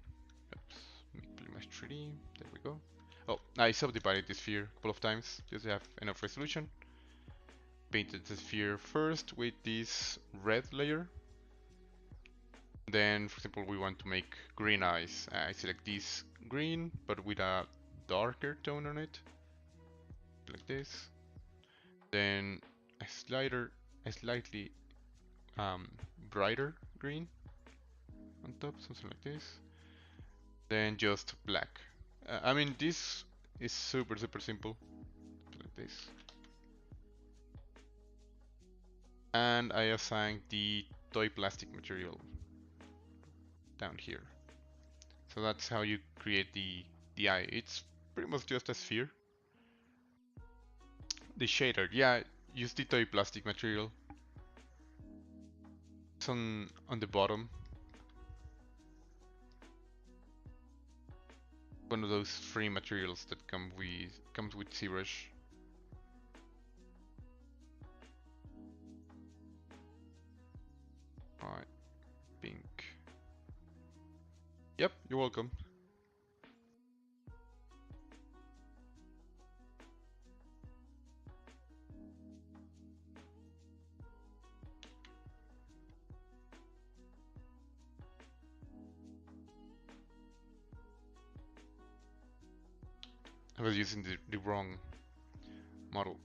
make my 3D. There we go. Oh, I subdivided the sphere a couple of times just to have enough resolution. Painted the sphere first with this red layer. Then, for example, we want to make green eyes. I select this green, but with a darker tone on it, like this. Then a slightly brighter green on top, something like this. Then just black. I mean, this is super simple, like this. And I assign the toy plastic material down here. So that's how you create the eye. It's pretty much just a sphere. The shader, yeah, use the toy plastic material. It's on the bottom. One of those free materials that comes with ZBrush. Alright, pink. Yep, you're welcome. I was using the wrong model.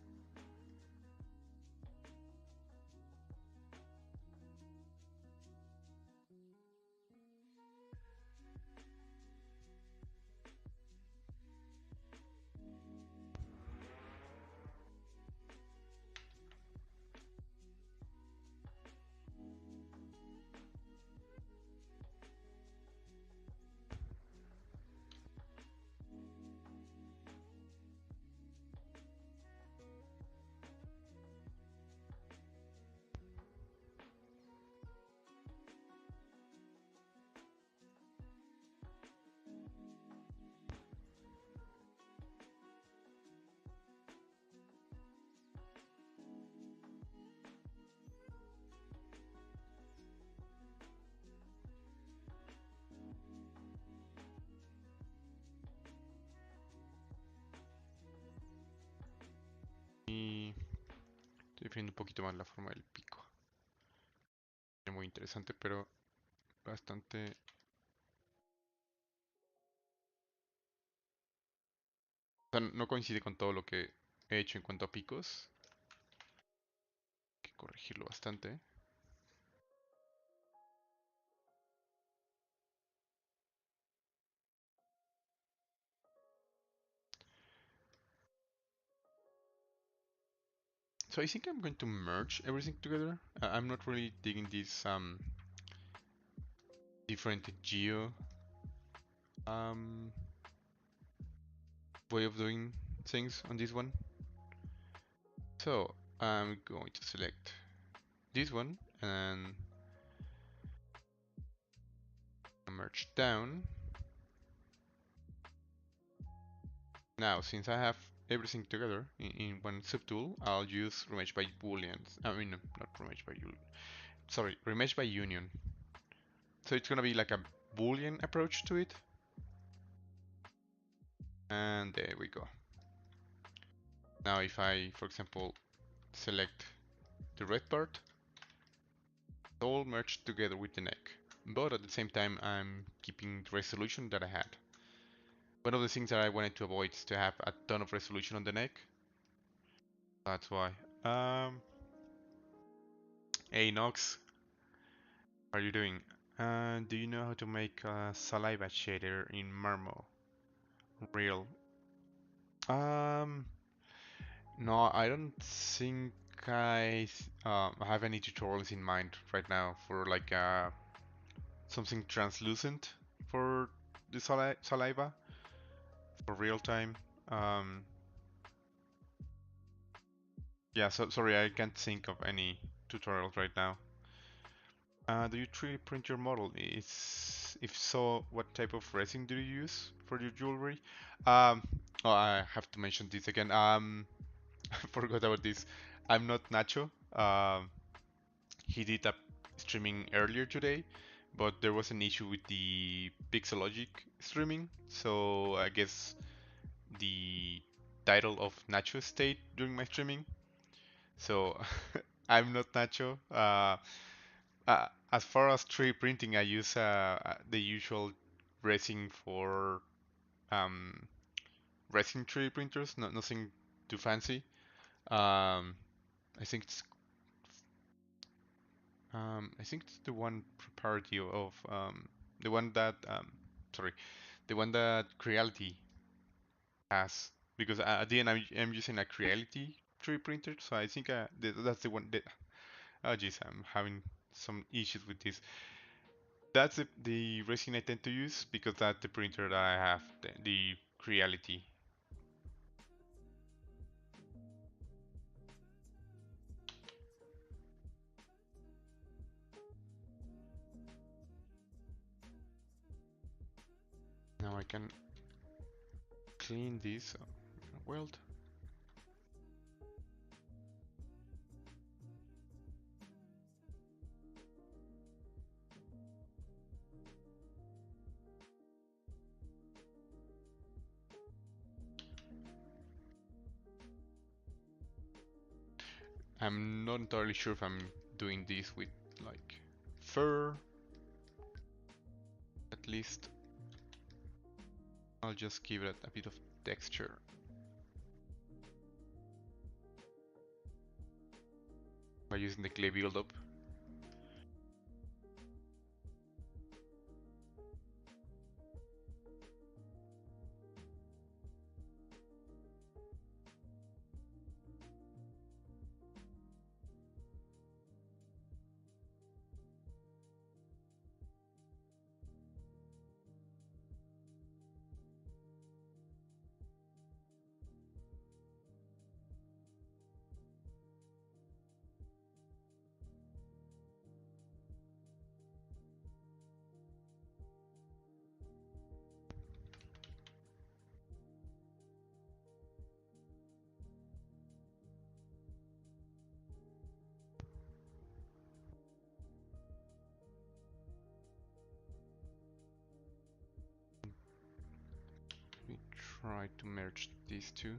Y estoy definiendo un poquito más la forma del pico. Es muy interesante, pero bastante... O sea, no coincide con todo lo que he hecho en cuanto a picos. Hay que corregirlo bastante. So I think I'm going to merge everything together. I'm not really digging this different geo way of doing things on this one. So I'm going to select this one and merge down. Now, since I have everything together in one subtool, I'll use remesh by booleans. I mean, not remesh by sorry, remesh by union. So it's gonna be like a Boolean approach to it. And there we go. Now if I, for example, select the red part, it's all merged together with the neck. But at the same time, I'm keeping the resolution that I had. One of the things that I wanted to avoid is to have a ton of resolution on the neck. That's why. Hey Nox, how are you doing? Do you know how to make a saliva shader in Marmo? Real. Um, no, I don't think I have any tutorials in mind right now for like something translucent for the saliva for real time. Um, yeah, so sorry, I can't think of any tutorials right now. Do you 3D print your model? If so, what type of resin do you use for your jewelry? Um, oh, I have to mention this again. I forgot about this. I'm not Nacho. He did a streaming earlier today, but there was an issue with the Pixelogic streaming, so I guess the title of Nacho stayed during my streaming. So I'm not Nacho. As far as 3D printing, I use the usual resin for um, resin 3D printers, nothing too fancy. Um, I think it's I think it's the one propriety of the one that sorry, the one that Creality has, because at the end I'm using a Creality 3D printer, so I think that's the one that. Oh geez, I'm having some issues with this. That's the resin I tend to use because that's the printer that I have, the Creality. Now I can clean this weld. I'm not entirely sure if I'm doing this with like fur, at least. I'll just give it a bit of texture. By using the clay buildup. Let me try to merge these two.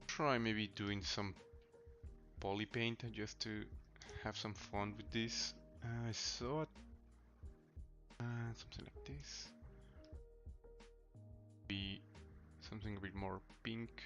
Try maybe doing some poly paint just to have some fun with this. I saw something like this. Be something a bit more pink.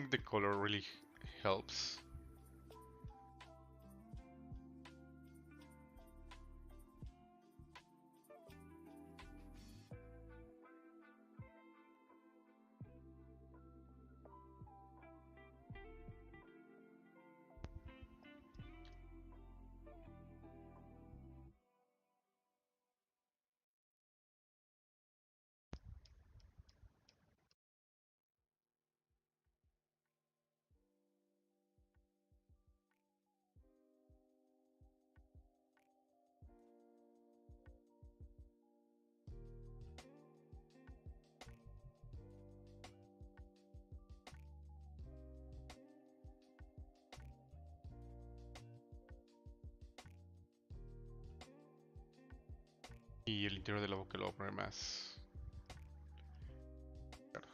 think the color really helps. Y el interior de la boca lo voy a poner más claro.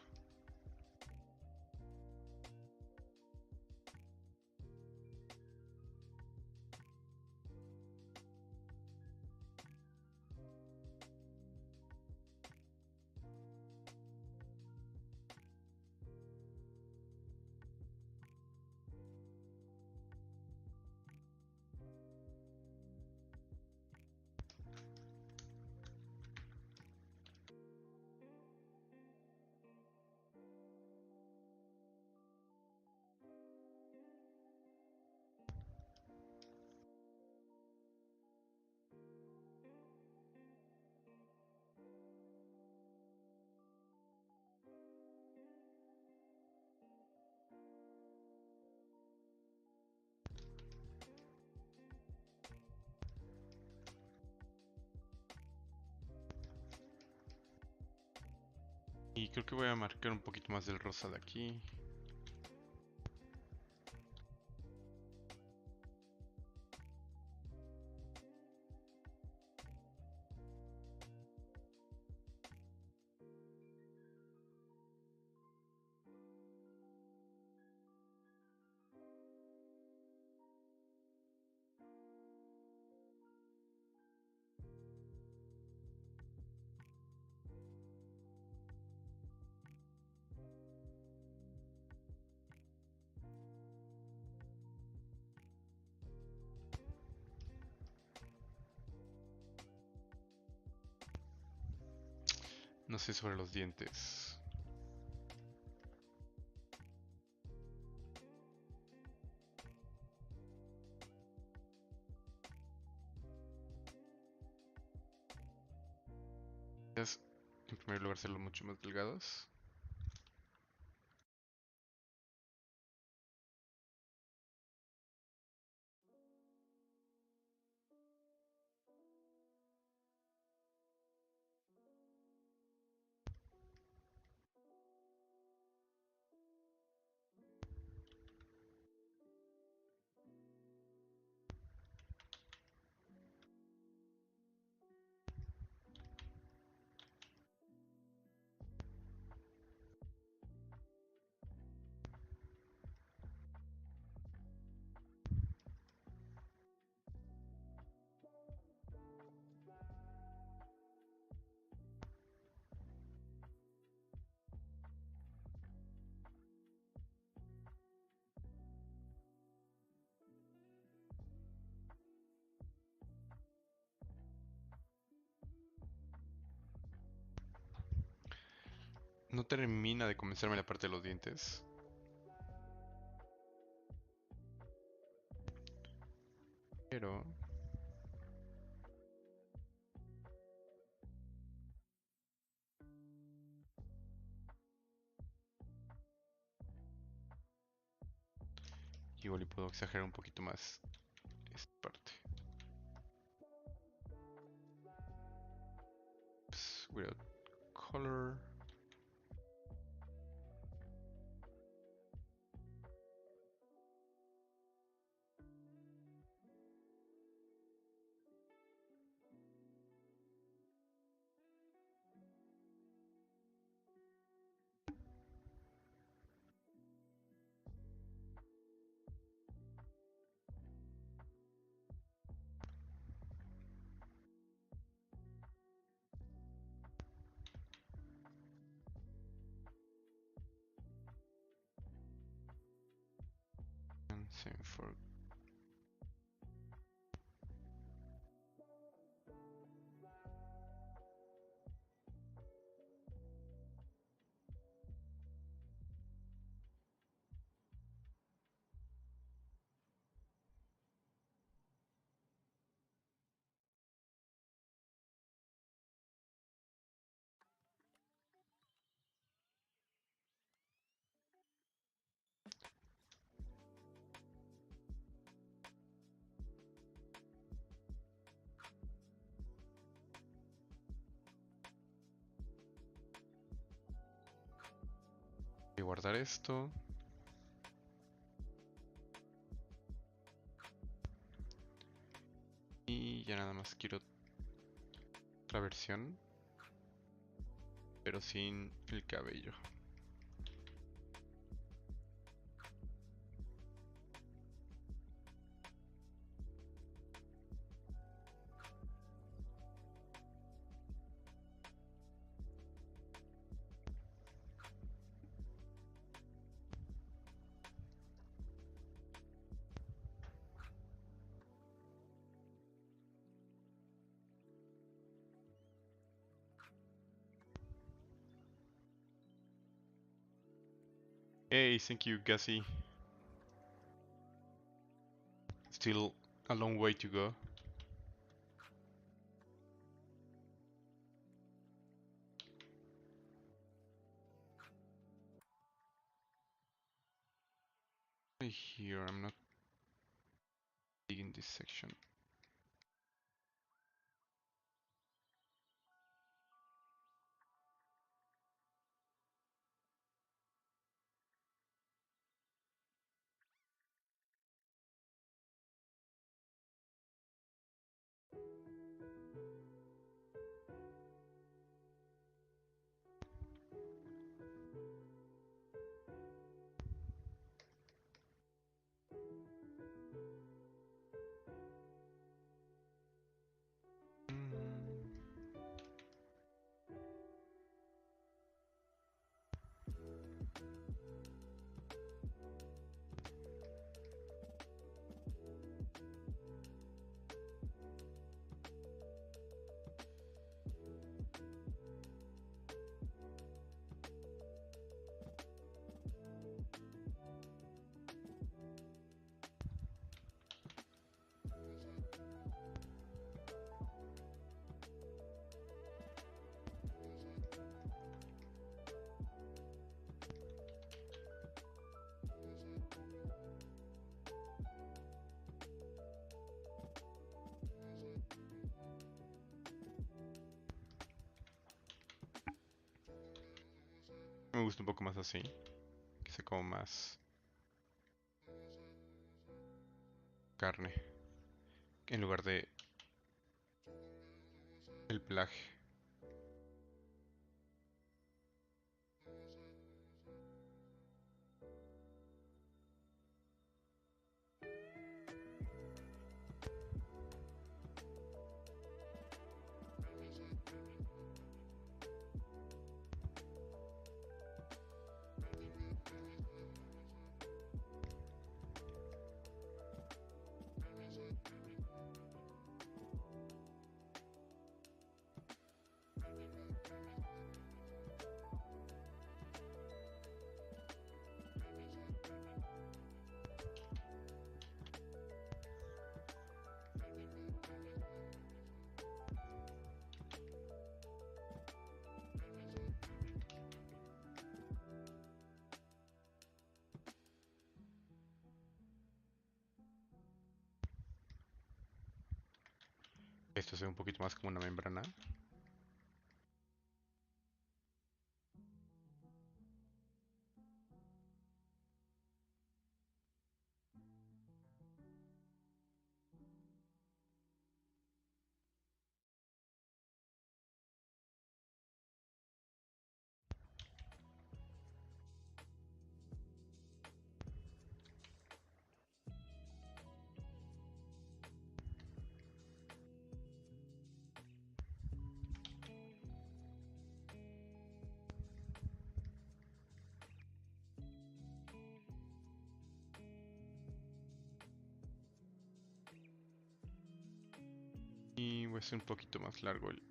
Y creo que voy a marcar un poquito más del rosa de aquí. No sé sobre los dientes. Es, en primer lugar, hacerlos mucho más delgados. No termina de convencerme la parte de los dientes. Pero igual y puedo exagerar un poquito más esta parte. Without color. Same for voy a guardar esto. Y ya nada más quiero otra versión, pero sin el cabello. Hey, thank you, Gussie. Still a long way to go. Here, I'm not digging this section. Me gusta un poco más así, que sea como más carne, en lugar de el pelaje. Esto se ve un poquito más como una membrana. voy a hacer un poquito más largo el...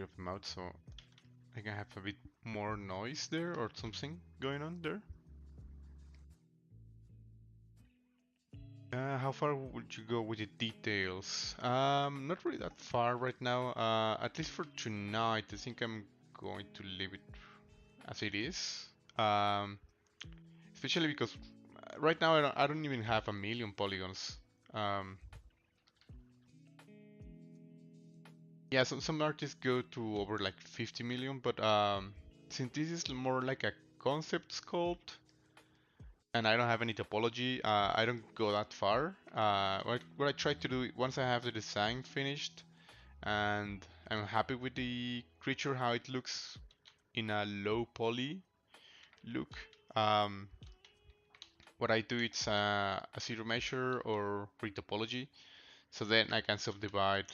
of the mouth, so I can have a bit more noise there or something going on there. How far would you go with the details? Not really that far right now. At least for tonight, I think I'm going to leave it as it is. Especially because right now I don't even have a million polygons. Yeah, some artists go to over like 50 million, but since this is more like a concept sculpt, and I don't have any topology, I don't go that far. What I try to do once I have the design finished and I'm happy with the creature, how it looks in a low poly look, what I do is a zero measure or pre-topology, so then I can subdivide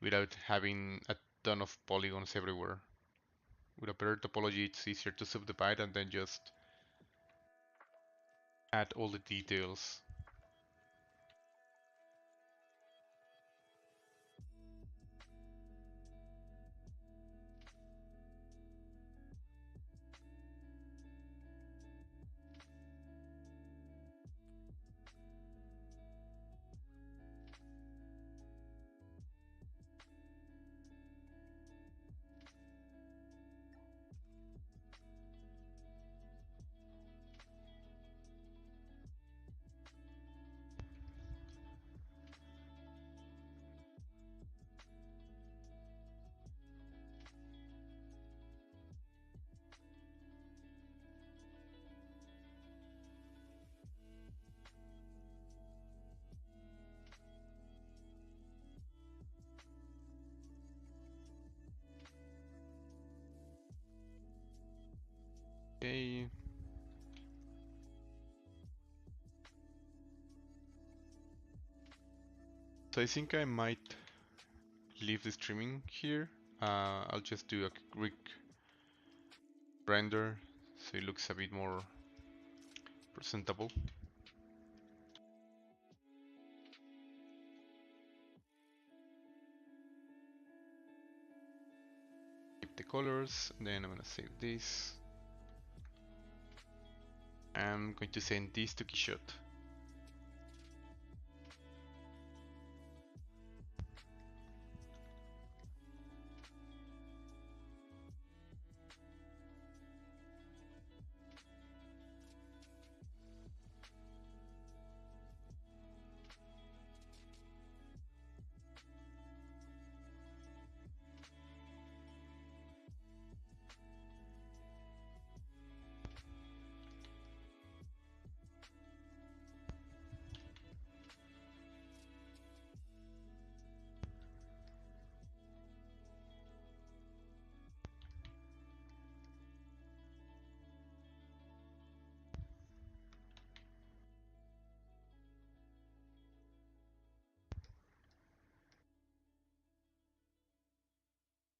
without having a ton of polygons everywhere. With a better topology, it's easier to subdivide and then just add all the details. Okay. So I think I might leave the streaming here. I'll just do a quick render so it looks a bit more presentable. Keep the colors, then I'm gonna save this. I'm going to send this to Keyshot.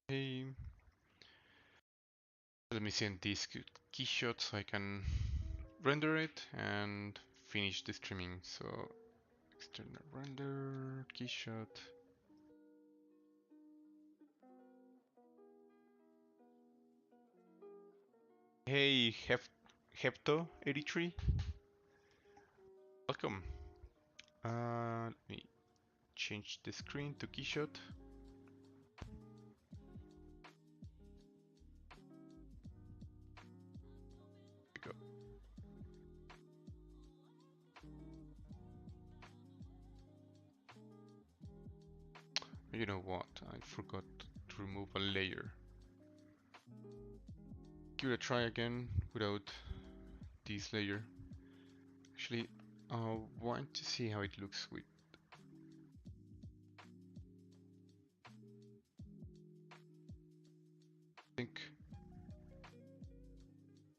Okay. Let me send this Keyshot so I can render it and finish the streaming. So external render, Keyshot. Hey, Hepto83, welcome. Let me change the screen to Keyshot. Go. you know what? I forgot to remove a layer. Give it a try again without this layer. Actually, I want to see how it looks with. I think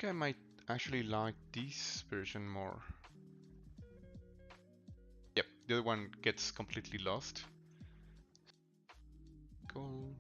I might actually like this version more. Yep, the other one gets completely lost. Cool.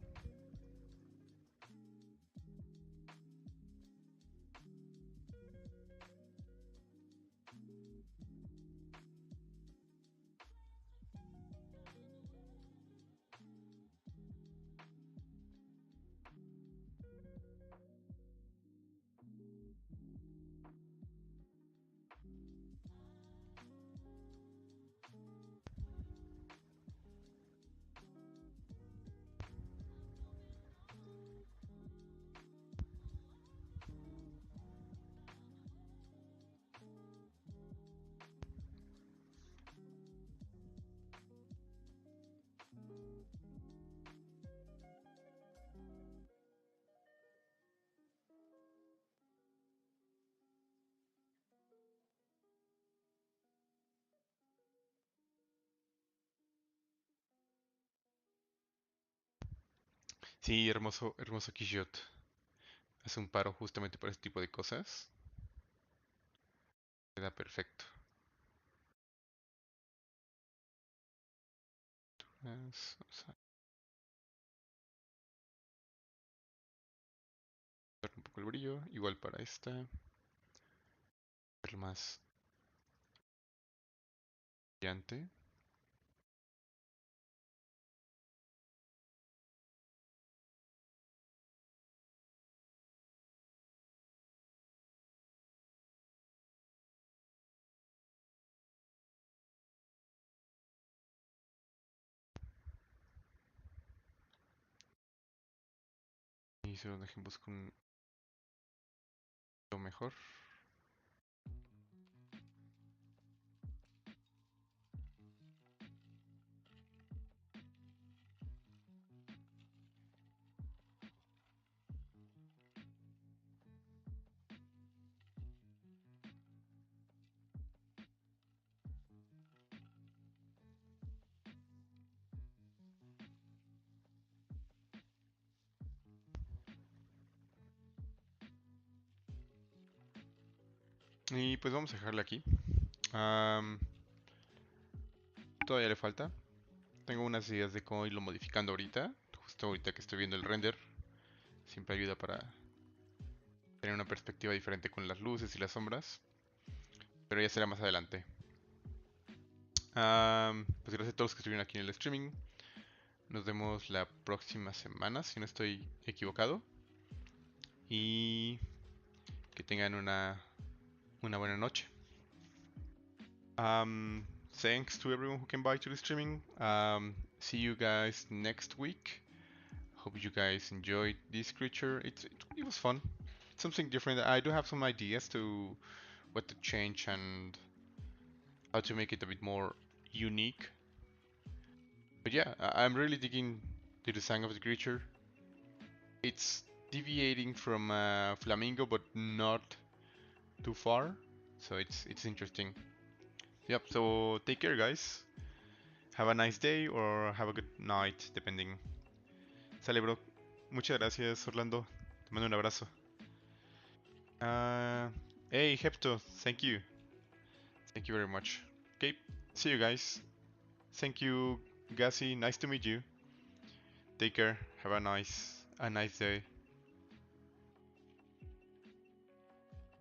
Sí, hermoso, hermoso Quixote. Hace un paro justamente para este tipo de cosas. Queda perfecto. Vamos a dar un poco el brillo. Igual para esta. Hacerlo más brillante. Y se lo dejemos con lo mejor. Y pues vamos a dejarle aquí. Am, Todavía le falta. Tengo unas ideas de cómo irlo modificando ahorita. Justo ahorita que estoy viendo el render. Siempre ayuda para tener una perspectiva diferente con las luces y las sombras. Pero ya será más adelante. Pues gracias a todos los que estuvieron aquí en el streaming. Nos vemos la próxima semana, si no estoy equivocado. Y que tengan una buena noche. Thanks to everyone who came by to the streaming. See you guys next week. Hope you guys enjoyed this creature. It was fun. Something different. I do have some ideas to what to change and how to make it a bit more unique. But yeah, I'm really digging the design of the creature. It's deviating from Flamingo, but not too far. So it's interesting. Yep. So take care, guys. Have a nice day or have a good night, depending. Sale, bro. Muchas gracias, Orlando. Te mando un abrazo. Uh, Hey, Hepto. Thank you. Thank you very much. Okay. See you guys. Thank you, Gassi. Nice to meet you. Take care. Have a nice day.